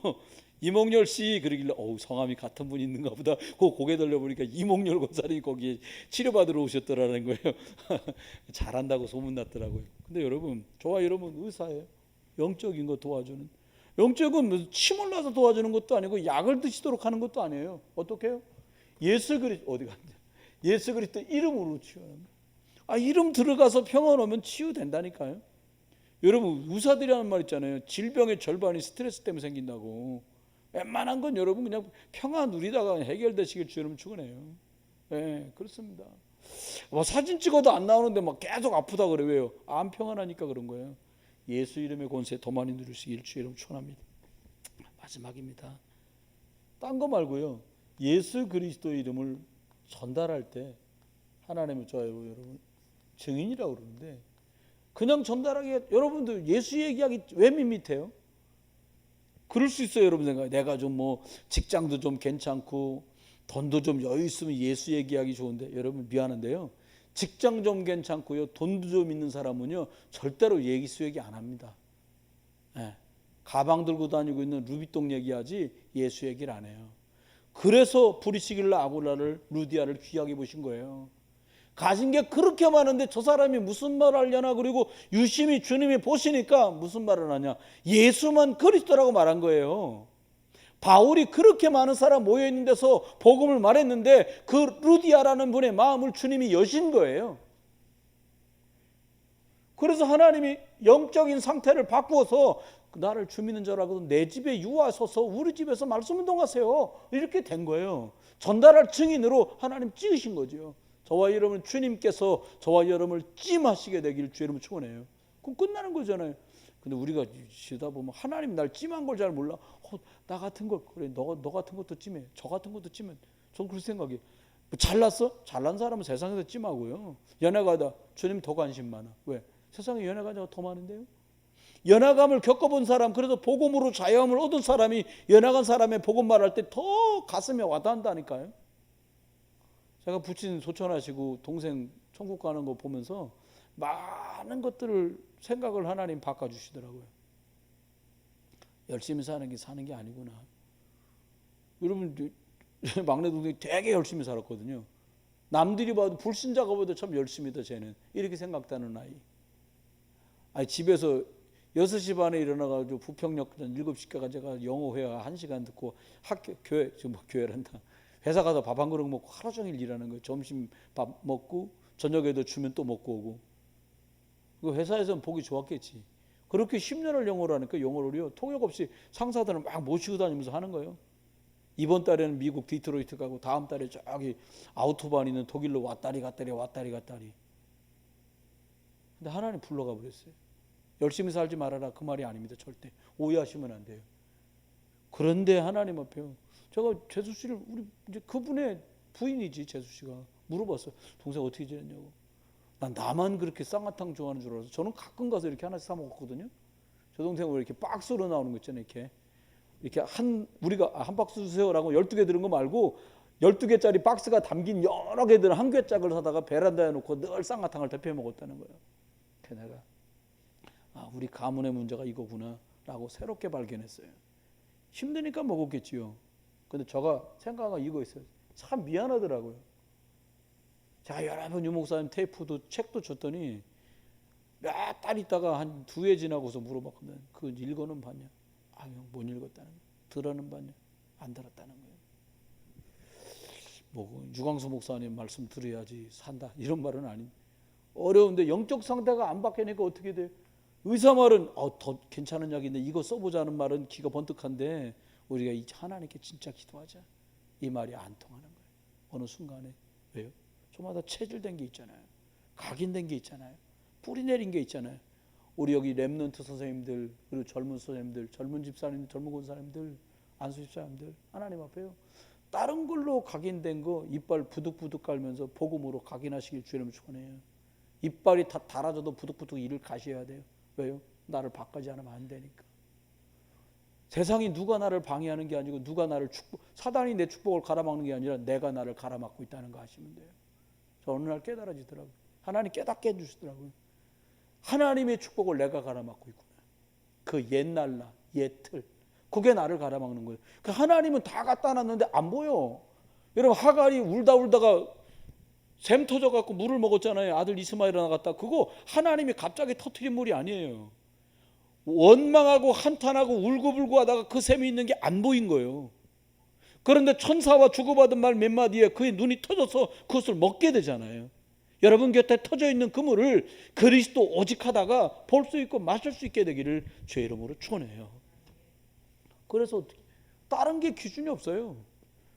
이몽열 씨 그러길래 성함이 같은 분이 있는가 보다. 그 고개 돌려보니까 이몽열 권사님이 거기에 치료받으러 오셨더라는 거예요. 잘한다고 소문났더라고요. 근데 여러분 저와 여러분 의사예요. 영적인 거 도와주는. 영적은 무슨 침 올라서 도와주는 것도 아니고 약을 드시도록 하는 것도 아니에요. 어떻게 해요? 예수 그리스도 어디 갔냐? 예수 그리스도 이름으로 치유하는 거예요. 이름 들어가서 평안 오면 치유된다니까요. 여러분 의사들이 하는 말 있잖아요. 질병의 절반이 스트레스 때문에 생긴다고. 웬만한 건 여러분 그냥 평안 누리다가 해결되시길 주님 축원해요. 네, 그렇습니다. 사진 찍어도 안 나오는데 막 계속 아프다 그래. 왜요? 안 평안하니까 그런 거예요. 예수 이름의 권세 더 많이 누리시길 주 이름 축원합니다. 마지막입니다. 딴 거 말고요. 예수 그리스도 이름을 전달할 때 하나님은 저예요, 여러분 증인이라고 그러는데 그냥 전달하기 여러분들 예수 얘기하기 왜 밋밋해요? 그럴 수 있어요. 여러분 생각에 내가 좀 직장도 좀 괜찮고 돈도 좀 여유 있으면 예수 얘기하기 좋은데 여러분 미안한데요. 직장 좀 괜찮고요. 돈도 좀 있는 사람은요. 절대로 예수 얘기 안 합니다. 네. 가방 들고 다니고 있는 루비똥 얘기하지 예수 얘기를 안 해요. 그래서 브리시길라 아굴라를 루디아를 귀하게 보신 거예요. 가진 게 그렇게 많은데 저 사람이 무슨 말을 하려나. 그리고 유심히 주님이 보시니까 무슨 말을 하냐. 예수만 그리스도라고 말한 거예요. 바울이 그렇게 많은 사람 모여있는 데서 복음을 말했는데 그 루디아라는 분의 마음을 주님이 여신 거예요. 그래서 하나님이 영적인 상태를 바꾸어서 나를 주 믿는 자라고 내 집에 유하소서 우리 집에서 말씀 운동하세요. 이렇게 된 거예요. 전달할 증인으로 하나님 찍으신 거죠. 저와 여러분 주님께서 저와 여러분을 찜하시게 되길 주 여러분 축원해요. 그럼 끝나는 거잖아요. 근데 우리가 쉬다 보면 하나님 날 찜한 걸 잘 몰라. 나 같은 걸 그래 너 같은 것도 찜해. 저 같은 것도 찜해. 전 그렇게 생각해요. 잘났어? 잘난 사람은 세상에서 찜하고요. 연약하다. 주님 더 관심 많아. 왜? 세상에 연약한 자가 더 많은데요. 연약함을 겪어본 사람, 그래서 복음으로 자유함을 얻은 사람이 연약한 사람의 복음 말할 때 더 가슴에 와닿는다니까요. 제가 부친 소천하시고 동생 천국 가는 거 보면서 많은 것들을 생각을 하나님 바꿔주시더라고요. 열심히 사는 게 아니구나. 여러분 막내 동생이 되게 열심히 살았거든요. 남들이 봐도 불신자가 봐도 참 열심히다 쟤는. 이렇게 생각하는 아이. 집에서 6시 반에 일어나가지고 부평역 7시까지 제가 영어 회화 1시간 듣고 교회 교회란다. 회사 가서 밥 한 그릇 먹고 하루 종일 일하는 거예요. 점심 밥 먹고 저녁에도 주면 또 먹고 오고. 그 회사에서는 보기 좋았겠지. 그렇게 10년을 영어를 하니까 영어를요. 통역 없이 상사들은 막 모시고 다니면서 하는 거예요. 이번 달에는 미국 디트로이트 가고 다음 달에 저기 아우토반 있는 독일로 왔다리 갔다리. 근데 하나님 불러가 버렸어요. 열심히 살지 말아라 그 말이 아닙니다. 절대 오해하시면 안 돼요. 그런데 하나님 앞에요. 제가 재수 씨를 우리 이제 그분의 부인이지 재수 씨가 물어봤어요. 동생 어떻게 지냈냐고. 난 나만 그렇게 쌍화탕 좋아하는 줄 알아서 저는 가끔 가서 이렇게 하나씩 사 먹었거든요. 저 동생은 이렇게 박스로 나오는 거 있잖아요. 이렇게 우리가 한 박스 주세요라고 12개 들은 거 말고 12개짜리 박스가 담긴 여러 개들 한 개짝을 사다가 베란다에 놓고 늘 쌍화탕을 대표 먹었다는 거예요. 그래서 내가 우리 가문의 문제가 이거구나 라고 새롭게 발견했어요. 힘드니까 먹었겠지요. 근데 제가 생각한 이거 있어요. 참 미안하더라고요. 제가 여러분 유목사님 테이프도 책도 줬더니 몇 달 있다가 한 2해 지나고서 물어봤거든. 그 읽어는 봤냐? 아, 형 못 읽었다는 거예요. 들어는 봤냐? 안 들었다는 거예요. 뭐 유광수 목사님 말씀 들어야지 산다 이런 말은 아닌. 어려운데 영적 상태가 안 바뀌니까 어떻게 돼? 의사 말은 더 괜찮은 약인데 이거 써보자는 말은 기가 번뜩한데 우리가 이 하나님께 진짜 기도하자 이 말이 안 통하는 거예요. 어느 순간에. 왜요? 저마다 체질된 게 있잖아요. 각인된 게 있잖아요. 뿌리 내린 게 있잖아요. 우리 여기 렘넌트 선생님들, 그리고 젊은 선생님들, 젊은 집사님들, 젊은 권사님들, 안수 집사님들, 하나님 앞에요. 다른 걸로 각인된 거 이빨 부득부득 깔면서 복음으로 각인하시길 주님 축원해요. 이빨이 다 닳아져도 부득부득 일을 가셔야 돼요. 왜요? 나를 바꾸지 않으면 안 되니까. 세상이 누가 나를 방해하는 게 아니고 누가 나를 사단이 내 축복을 가라막는 게 아니라 내가 나를 가라막고 있다는 거 아시면 돼요. 저 어느 날 깨달아지더라고요. 하나님 깨닫게 해주시더라고요. 하나님의 축복을 내가 가라막고 있구나. 그 옛날 나, 옛 틀. 그게 나를 가라막는 거예요. 그 하나님은 다 갖다 놨는데 안 보여. 여러분 하갈이 울다가 샘 터져갖고 물을 먹었잖아요. 아들 이스마엘을 낳았다. 그거 하나님이 갑자기 터트린 물이 아니에요. 원망하고 한탄하고 울고불고 하다가 그 샘이 있는 게 안 보인 거예요. 그런데 천사와 주고받은 말 몇 마디에 그의 눈이 터져서 그것을 먹게 되잖아요. 여러분 곁에 터져 있는 그 물을 그리스도 오직하다가 볼 수 있고 마실 수 있게 되기를 주의 이름으로 축원해요. 그래서 다른 게 기준이 없어요.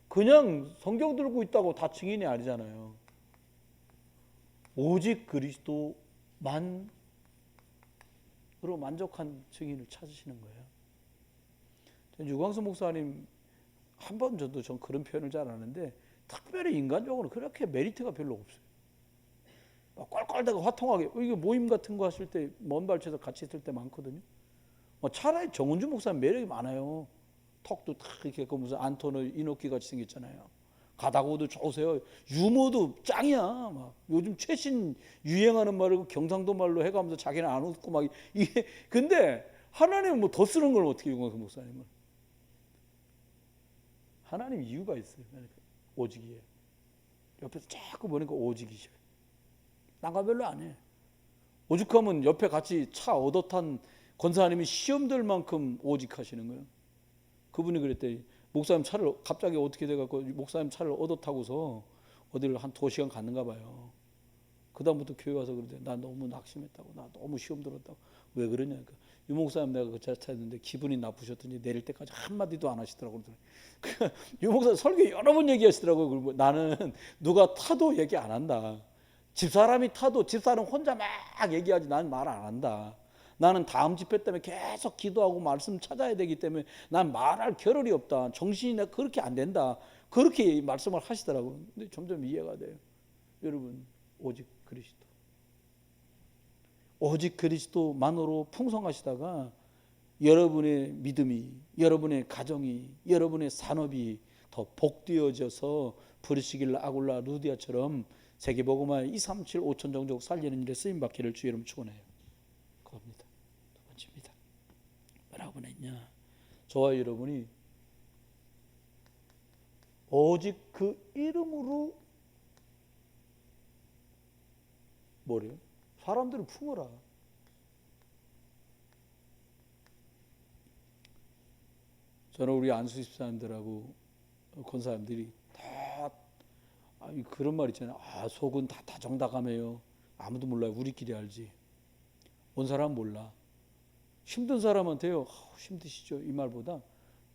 그냥 성경 들고 있다고 다 증인이 아니잖아요. 오직 그리스도만으로 만족한 증인을 찾으시는 거예요. 유광수 목사님 한 번 저도 전 그런 표현을 잘 아는데 특별히 인간적으로 그렇게 메리트가 별로 없어요. 껄껄대고 화통하게 이게 모임 같은 거 하실 때 먼 발치에서 같이 있을 때 많거든요. 차라리 정은주 목사님 매력이 많아요. 턱도 탁 이렇게 그 무슨 안토노 이노키 같이 생겼잖아요. 가다고도 좋으세요. 유머도 짱이야. 막 요즘 최신 유행하는 말을 경상도 말로 해가면서 자기는 안 웃고 막 이게 근데 하나님은 뭐 더 쓰는 걸 어떻게 유광수 목사님은? 하나님 이유가 있어요. 오직이에요. 옆에서 자꾸 보니까 오직이셔요. 딴거 별로 안 해. 오직하면 옆에 같이 차 얻어 탄 권사님이 시험될 만큼 오직하시는 거예요. 그분이 그랬더니 목사님 차를 갑자기 어떻게 돼갖고 목사님 차를 얻어 타고서 어디를 한 2시간 갔는가 봐요. 그 다음부터 교회 와서 그러대. 나 너무 낙심했다고. 나 너무 시험 들었다고. 왜 그러냐니까. 유 목사님 내가 그 차 탔는데 기분이 나쁘셨더니 내릴 때까지 한마디도 안 하시더라고요. 유 목사님 설교 여러 번 얘기하시더라고요. 그리고 나는 누가 타도 얘기 안 한다. 집사람이 타도 집사람 혼자 막 얘기하지 나는 말 안 한다. 나는 다음 집회 때문에 계속 기도하고 말씀 찾아야 되기 때문에 난 말할 겨를이 없다. 정신이 내가 그렇게 안 된다. 그렇게 말씀을 하시더라고요. 근데 점점 이해가 돼요. 여러분 오직 그리스도. 오직 그리스도만으로 풍성하시다가 여러분의 믿음이, 여러분의 가정이, 여러분의 산업이 더 복되어져서 브리시길라, 아굴라, 루디아처럼 세계복음화 237 5천 종족 살리는 일에 쓰임받기를 주의 이름 축원해요. 그겁니다. 두 번째입니다. 뭐라고 했냐? 저와 여러분이 오직 그 이름으로 뭐래요? 사람들을 품어라. 저는 우리 안수 집사님들하고 권사님들이 다 그런 말 있잖아요. 속은 다 다정다감해요. 아무도 몰라요. 우리끼리 알지. 온 사람은 몰라. 힘든 사람한테요. 힘드시죠? 이 말보다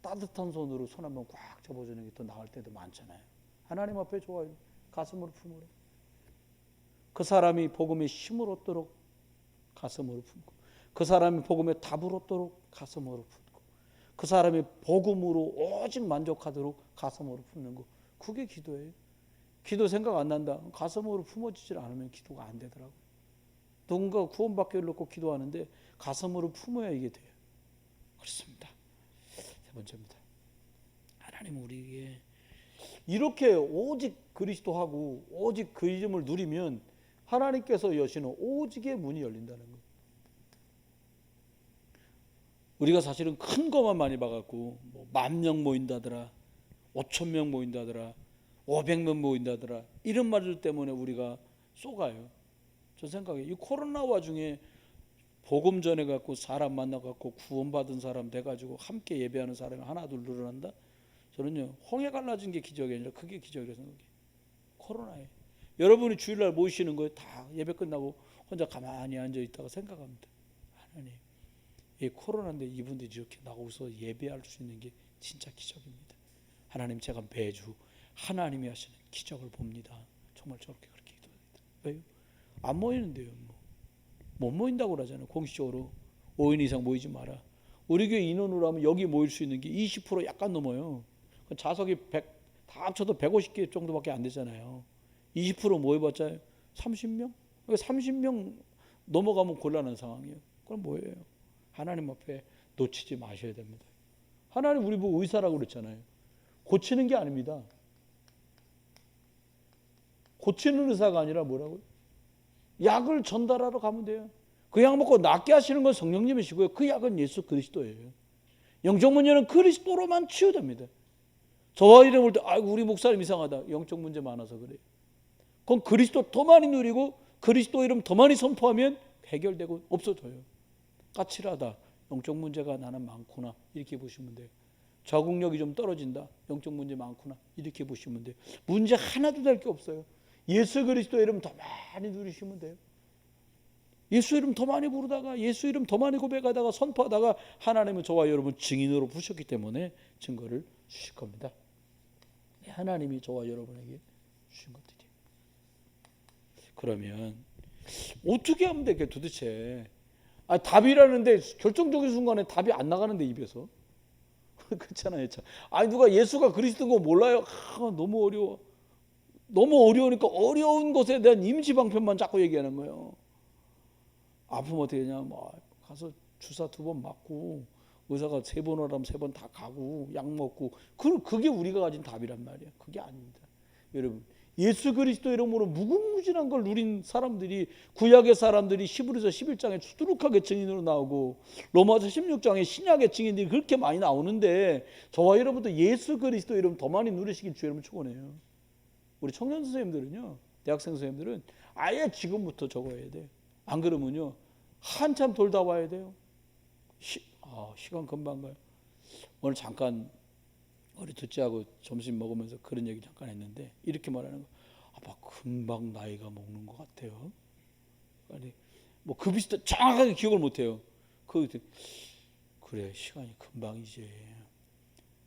따뜻한 손으로 손 한번 꽉 잡아주는 게 더 나을 때도 많잖아요. 하나님 앞에 좋아요. 가슴으로 품으라. 그 사람이 복음의 힘을 얻도록 가슴으로 품고, 그 사람이 복음의 답을 얻도록 가슴으로 품고, 그 사람이 복음으로 오직 만족하도록 가슴으로 품는 거. 그게 기도예요. 기도 생각 안 난다. 가슴으로 품어지질 않으면 기도가 안 되더라고요. 누군가 구원받기를 놓고 기도하는데 가슴으로 품어야 이게 돼요. 그렇습니다. 세 번째입니다. 하나님 우리에게 이렇게 오직 그리스도하고 오직 그 이름을 누리면 하나님께서 여시는 오직의 문이 열린다는 거예요. 우리가 사실은 큰 것만 많이 봐갖고 뭐 10,000명 모인다더라, 5,000명 모인다더라, 500명 모인다더라 이런 말들 때문에 우리가 쏘가요. 저 생각에 이 코로나 와중에 복음 전해갖고 사람 만나갖고 구원받은 사람 돼가지고 함께 예배하는 사람이 하나 둘 늘어난다. 저는요 홍해 갈라진 게 기적이 아니라 그게 기적이라고 생각해요. 코로나에 여러분이 주일날 모이시는 거에 다 예배 끝나고 혼자 가만히 앉아 있다가 생각합니다. 하나님, 이 코로나인데 이분들이 이렇게 나오서 예배할 수 있는 게 진짜 기적입니다. 하나님, 제가 매주 하나님이 하시는 기적을 봅니다. 정말 저렇게 그렇게 기도합니다. 왜요? 안 모이는데요. 못 모인다고 그러잖아요. 공식적으로 5인 이상 모이지 마라. 우리 교회 인원으로 하면 여기 모일 수 있는 게 20% 약간 넘어요. 좌석이 100, 다 합쳐도 150개 정도밖에 안 되잖아요. 20% 모여봤자 30명? 30명 넘어가면 곤란한 상황이에요. 그럼 뭐예요? 하나님 앞에 놓치지 마셔야 됩니다. 하나님 우리 뭐 의사라고 그랬잖아요. 고치는 게 아닙니다. 고치는 의사가 아니라 뭐라고요? 약을 전달하러 가면 돼요. 그 약 먹고 낫게 하시는 건 성령님이시고요. 그 약은 예수 그리스도예요. 영적 문제는 그리스도로만 치유됩니다. 저와 이래 볼 때 아이고 우리 목사님 이상하다. 영적 문제 많아서 그래요. 그건 그리스도 더 많이 누리고 그리스도 이름 더 많이 선포하면 해결되고 없어져요. 까칠하다. 영적 문제가 나는 많구나. 이렇게 보시면 돼요. 적응력이 좀 떨어진다. 영적 문제 많구나. 이렇게 보시면 돼요. 문제 하나도 될 게 없어요. 예수 그리스도 이름 더 많이 누리시면 돼요. 예수 이름 더 많이 부르다가 예수 이름 더 많이 고백하다가 선포하다가 하나님은 저와 여러분 증인으로 부셨기 때문에 증거를 주실 겁니다. 하나님이 저와 여러분에게 주신 것들이에요. 그러면 어떻게 하면 되게 도대체 답이라는데 결정적인 순간에 답이 안 나가는데 입에서 그렇잖아요. 아니 누가 예수가 그리스도인 거 몰라요? 너무 어려워. 너무 어려우니까 어려운 것에 대한 임시방편만 자꾸 얘기하는 거예요. 아프면 어떻게 되냐? 뭐 가서 주사 2번 맞고 의사가 3번 오라면 3번 다 가고 약 먹고 그게 우리가 가진 답이란 말이에요. 그게 아닙니다. 여러분 예수 그리스도 이름으로 무궁무진한 걸 누린 사람들이 구약의 사람들이 히브리서 11장에 수두룩하게 증인으로 나오고 로마서 16장에 신약의 증인들이 그렇게 많이 나오는데 저와 여러분도 예수 그리스도 이름 더 많이 누리시길 주 여러분 축원해요. 우리 청년 선생님들은요, 대학생 선생님들은 아예 지금부터 적어야 돼요. 안 그러면요 한참 돌다 와야 돼요. 시간 금방 가요. 오늘 잠깐 우리 둘째하고 점심 먹으면서 그런 얘기 잠깐 했는데 이렇게 말하는 거. 아빠 금방 나이가 먹는 것 같아요. 아니 뭐 그 비슷한 정확하게 기억을 못해요. 그래 시간이 금방이지.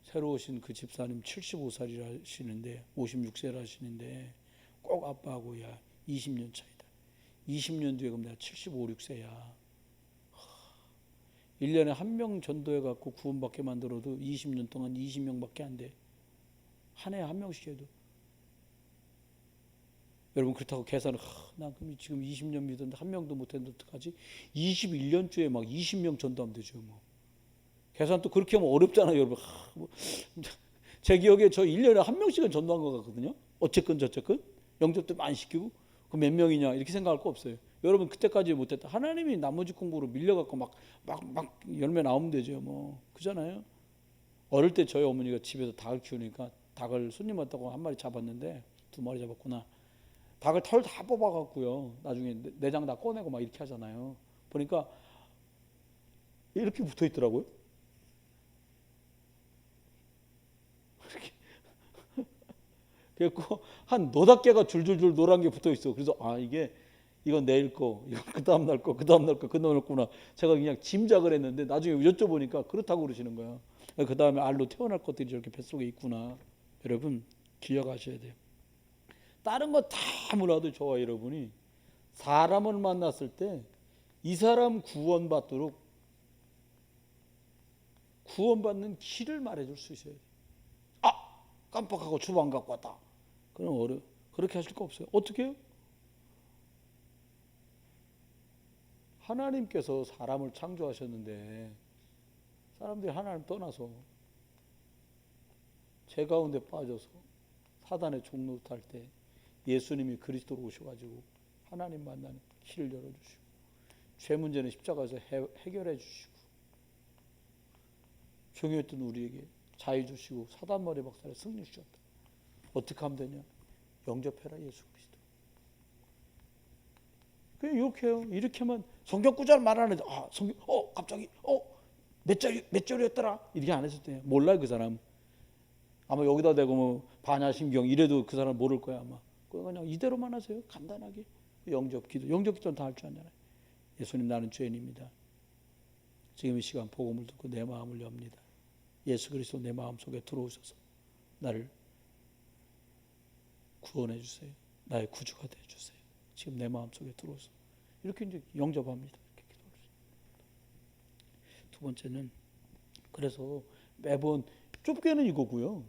새로 오신 그 집사님 75살이라 하시는데 56세라 하시는데 꼭 아빠하고 야 20년 차이다. 20년 뒤에 그럼 내가 75, 6세야. 1년에 1명 전도해갖고 구원받게 만들어도 20년 동안 20명밖에 안 돼. 한 해에 1명씩 해도. 여러분 그렇다고 계산을 난 그럼 지금 20년 믿었는데 1명도 못했는데 어떡하지? 21년쯤에 막 20명 전도하면 되죠. 뭐. 계산 또 그렇게 하면 어렵잖아요. 여러분. 제 기억에 저 1년에 1명씩은 전도한 것 같거든요. 어쨌건 저쨌건 영접도 많이 시키고 그 몇 명이냐 이렇게 생각할 거 없어요. 여러분 그때까지 못했다. 하나님이 나머지 공부로 밀려갖고 막 열매 나오면 되죠. 뭐 그잖아요. 어릴 때 저희 어머니가 집에서 닭을 키우니까 닭을 손님 왔다고 한 마리 잡았는데 2마리 잡았구나. 닭을 털 다 뽑아갖고요. 나중에 내장 다 꺼내고 막 이렇게 하잖아요. 보니까 이렇게 붙어 있더라고요. 그래갖고 한 너댓 개가 줄줄줄 노란 게 붙어 있어. 그래서 이건 내일 거, 이건 그 다음 날 거, 그 다음 날 거, 그 다음 날 거구나. 제가 그냥 짐작을 했는데 나중에 여쭤보니까 그렇다고 그러시는 거예요. 그 다음에 알로 태어날 것들이 저렇게 뱃속에 있구나. 여러분 기억하셔야 돼요. 다른 거 다 몰라도 저와 여러분이 사람을 만났을 때 이 사람 구원받도록 구원받는 길을 말해줄 수 있어야 돼요. 깜빡하고 주방 갖고 왔다. 그럼 그렇게 하실 거 없어요. 어떻게 해요? 하나님께서 사람을 창조하셨는데 사람들이 하나님 떠나서 죄 가운데 빠져서 사단의 종로 탈 때 예수님이 그리스도로 오셔가지고 하나님 만나는 길을 열어주시고 죄 문제는 십자가에서 해결해 주시고 종이었던 우리에게 자유 주시고 사단머리 박살에 승리 주셨다. 어떻게 하면 되냐? 영접해라 예수 그리스도. 그냥 이렇게 해요. 이렇게만 성경 구절 말하는데 성경 갑자기 몇 절이었더라 이렇게 안 했을 때 몰라요. 그 사람 아마 여기다 대고 뭐 반야심경 이래도 그 사람 모를 거야 아마. 그냥 이대로만 하세요. 간단하게 영접기도 다 할 줄 아잖아요. 예수님 나는 죄인입니다. 지금 이 시간 복음을 듣고 내 마음을 엽니다. 예수 그리스도 내 마음속에 들어오셔서 나를 구원해 주세요. 나의 구주가 되어 주세요. 지금 내 마음속에 들어오셔서 이렇게 이제 영접합니다. 이렇게 두 번째는 그래서 매번 좁게는 이거고요.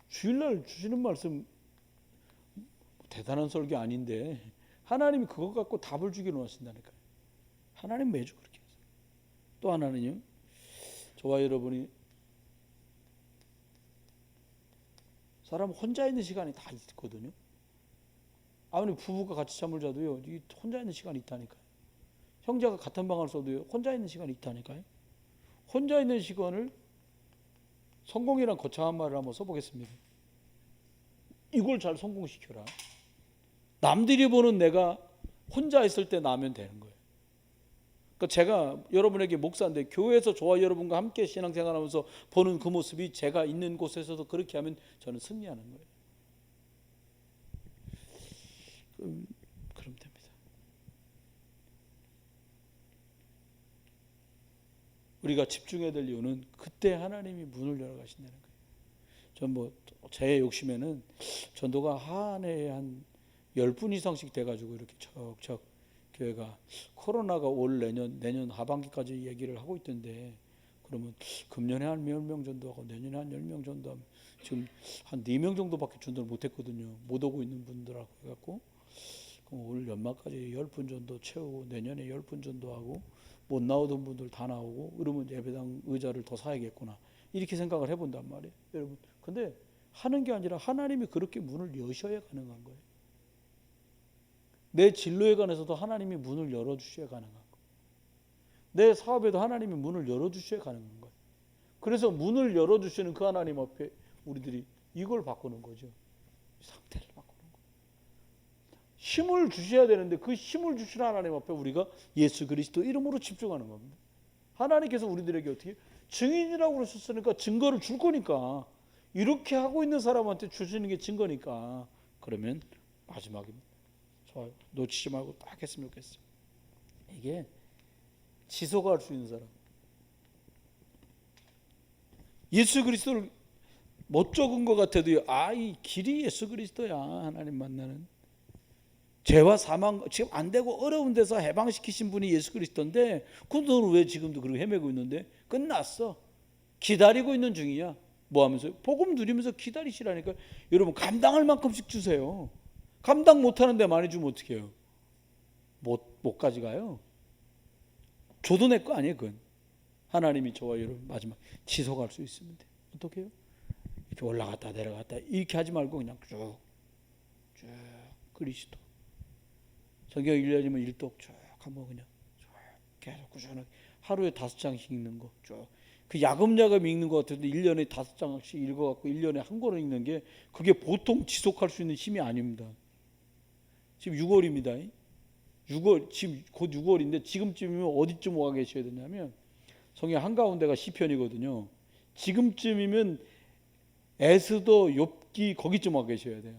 주일날 주시는 말씀 대단한 설교 아닌데 하나님이 그것 갖고 답을 주기로 하신다니까요. 하나님 매주 그렇게 하세요. 또 하나는요. 저와 여러분이 사람 혼자 있는 시간이 다 있거든요. 아무리 부부가 같이 잠을 자도요. 혼자 있는 시간이 있다니까요. 형제가 같은 방을 써도요. 혼자 있는 시간이 있다니까요. 혼자 있는 시간을 성공이란 거창한 말을 한번 써보겠습니다. 이걸 잘 성공시켜라. 남들이 보는 내가 혼자 있을 때 나면 되는 거예요. 그러니까 제가 여러분에게 목사인데 교회에서 저와 여러분과 함께 신앙생활하면서 보는 그 모습이 제가 있는 곳에서도 그렇게 하면 저는 승리하는 거예요. 그럼 됩니다. 우리가 집중해야 될 이유는 그때 하나님이 문을 열어가신다는 거예요. 전 제 욕심에는 전도가 한 해에 한 10분 이상씩 돼가지고 이렇게 척척 교회가 코로나가 올 내년 하반기까지 얘기를 하고 있던데 그러면 금년에 한 10명 전도하고 내년에 한 10명 전도하면 지금 한 4명 정도밖에 전도를 못했거든요. 못 오고 있는 분들하고 해갖고 올 연말까지 10분 전도 채우고 내년에 10분 전도하고 못 나오던 분들 다 나오고 그러면 예배당 의자를 더 사야겠구나 이렇게 생각을 해본단 말이에요. 여러분 근데 하는 게 아니라 하나님이 그렇게 문을 여셔야 가능한 거예요. 내 진로에 관해서도 하나님이 문을 열어주셔야 가능한 거예요. 내 사업에도 하나님이 문을 열어주셔야 가능한 거예요. 그래서 문을 열어주시는 그 하나님 앞에 우리들이 이걸 바꾸는 거죠. 상태를 바꾸는 거예요. 힘을 주셔야 되는데 그 힘을 주시는 하나님 앞에 우리가 예수 그리스도 이름으로 집중하는 겁니다. 하나님께서 우리들에게 어떻게 증인이라고 그러셨으니까 증거를 줄 거니까 이렇게 하고 있는 사람한테 주시는 게 증거니까 그러면 마지막입니다. 좋아요. 놓치지 말고 딱 했으면 좋겠어요. 이게 지속할 수 있는 사람. 예수 그리스도를 못 적은 것 같아도요. 이 길이 예수 그리스도야. 하나님 만나는. 죄와 사망 지금 안 되고 어려운 데서 해방시키신 분이 예수 그리스도인데 그분은 왜 지금도 그렇게 헤매고 있는데 끝났어. 기다리고 있는 중이야. 뭐 하면서? 복음 누리면서 기다리시라니까. 여러분 감당할 만큼씩 주세요. 감당 못하는데 많이 주면 어떻게 해요? 못 가져가요. 줘도 내 거 아니에요. 그건 하나님이 저와 여러분 마지막 지속할 수 있으면 돼요. 어떻게 해요? 이렇게 올라갔다 내려갔다 이렇게 하지 말고 그냥 쭉 그리스도 성경 1년이면 1독 쭉 한번 그냥 쭉 계속 꾸준하게 하루에 5장씩 읽는 거 쭉. 그 야금야금 읽는 것 같은데 1년에 5장씩 읽어갖고 1년에 한 권을 읽는 게 그게 보통 지속할 수 있는 힘이 아닙니다. 지금 6월입니다. 6월 지금 곧 6월인데 지금쯤이면 어디쯤 와 계셔야 되냐면 성경 한가운데가 시편이거든요. 지금쯤이면 에스더 욥기 거기쯤 와 계셔야 돼요.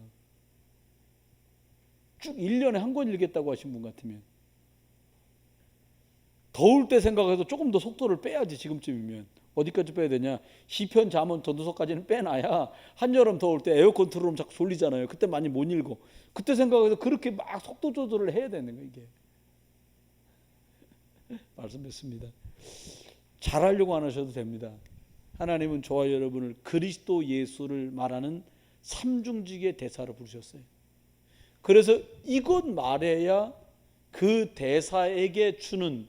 쭉 1년에 한 권 읽겠다고 하신 분 같으면 더울 때 생각해서 조금 더 속도를 빼야지. 지금쯤이면 어디까지 빼야 되냐? 시편 잠언 전도서까지는 빼놔야 한여름 더울 때 에어컨 틀어놓으면 자꾸 졸리잖아요. 그때 많이 못 읽어. 그때 생각해서 그렇게 막 속도 조절을 해야 되는 거예요. 이게 말씀 뵙습니다. 잘하려고 안 하셔도 됩니다. 하나님은 저와 여러분을 그리스도 예수를 말하는 삼중직의 대사로 부르셨어요. 그래서 이것 말해야 그 대사에게 주는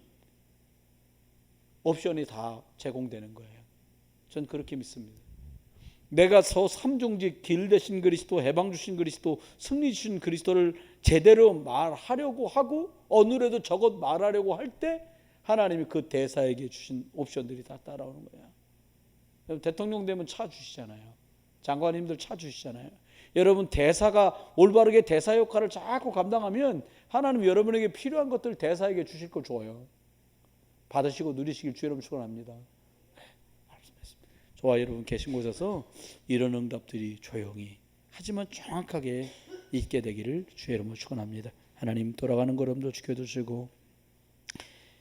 옵션이 다 제공되는 거예요. 전 그렇게 믿습니다. 내가 서 삼중직 길 대신 그리스도, 해방 주신 그리스도, 승리 주신 그리스도를 제대로 말하려고 하고 어느래도 저것 말하려고 할 때 하나님이 그 대사에게 주신 옵션들이 다 따라오는 거야. 여러분 대통령 되면 차 주시잖아요. 장관님들 차 주시잖아요. 여러분 대사가 올바르게 대사 역할을 자꾸 감당하면 하나님 여러분에게 필요한 것들 대사에게 주실 걸 줘요. 받으시고 누리시길 주 여러분 축원합니다. 저와 여러분 계신 곳에서 이런 응답들이 조용히 하지만 정확하게 있게 되기를 주 여러분 축원합니다. 하나님 돌아가는 걸음도 지켜주시고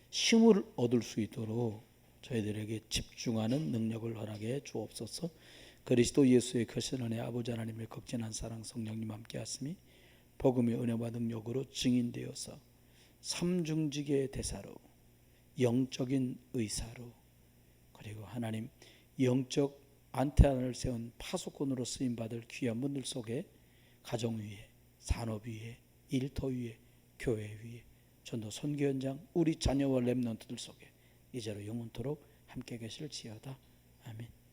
힘을 얻을 수 있도록 저희들에게 집중하는 능력을 허락해 주옵소서. 그리스도 예수의 크신 은혜 아버지 하나님의 극진한 사랑 성령님 함께 하심이 복음의 은혜와 능력으로 증인되어서 삼중직의 대사로 영적인 의사로 그리고 하나님 영적 안테나를 세운 파수꾼으로 쓰임받을 귀한 분들 속에 가정 위에 산업 위에 일터 위에 교회 위에 전도 선교 현장 우리 자녀와 렘넌트들 속에 이제로 영원토록 함께 계실지어다. 아멘.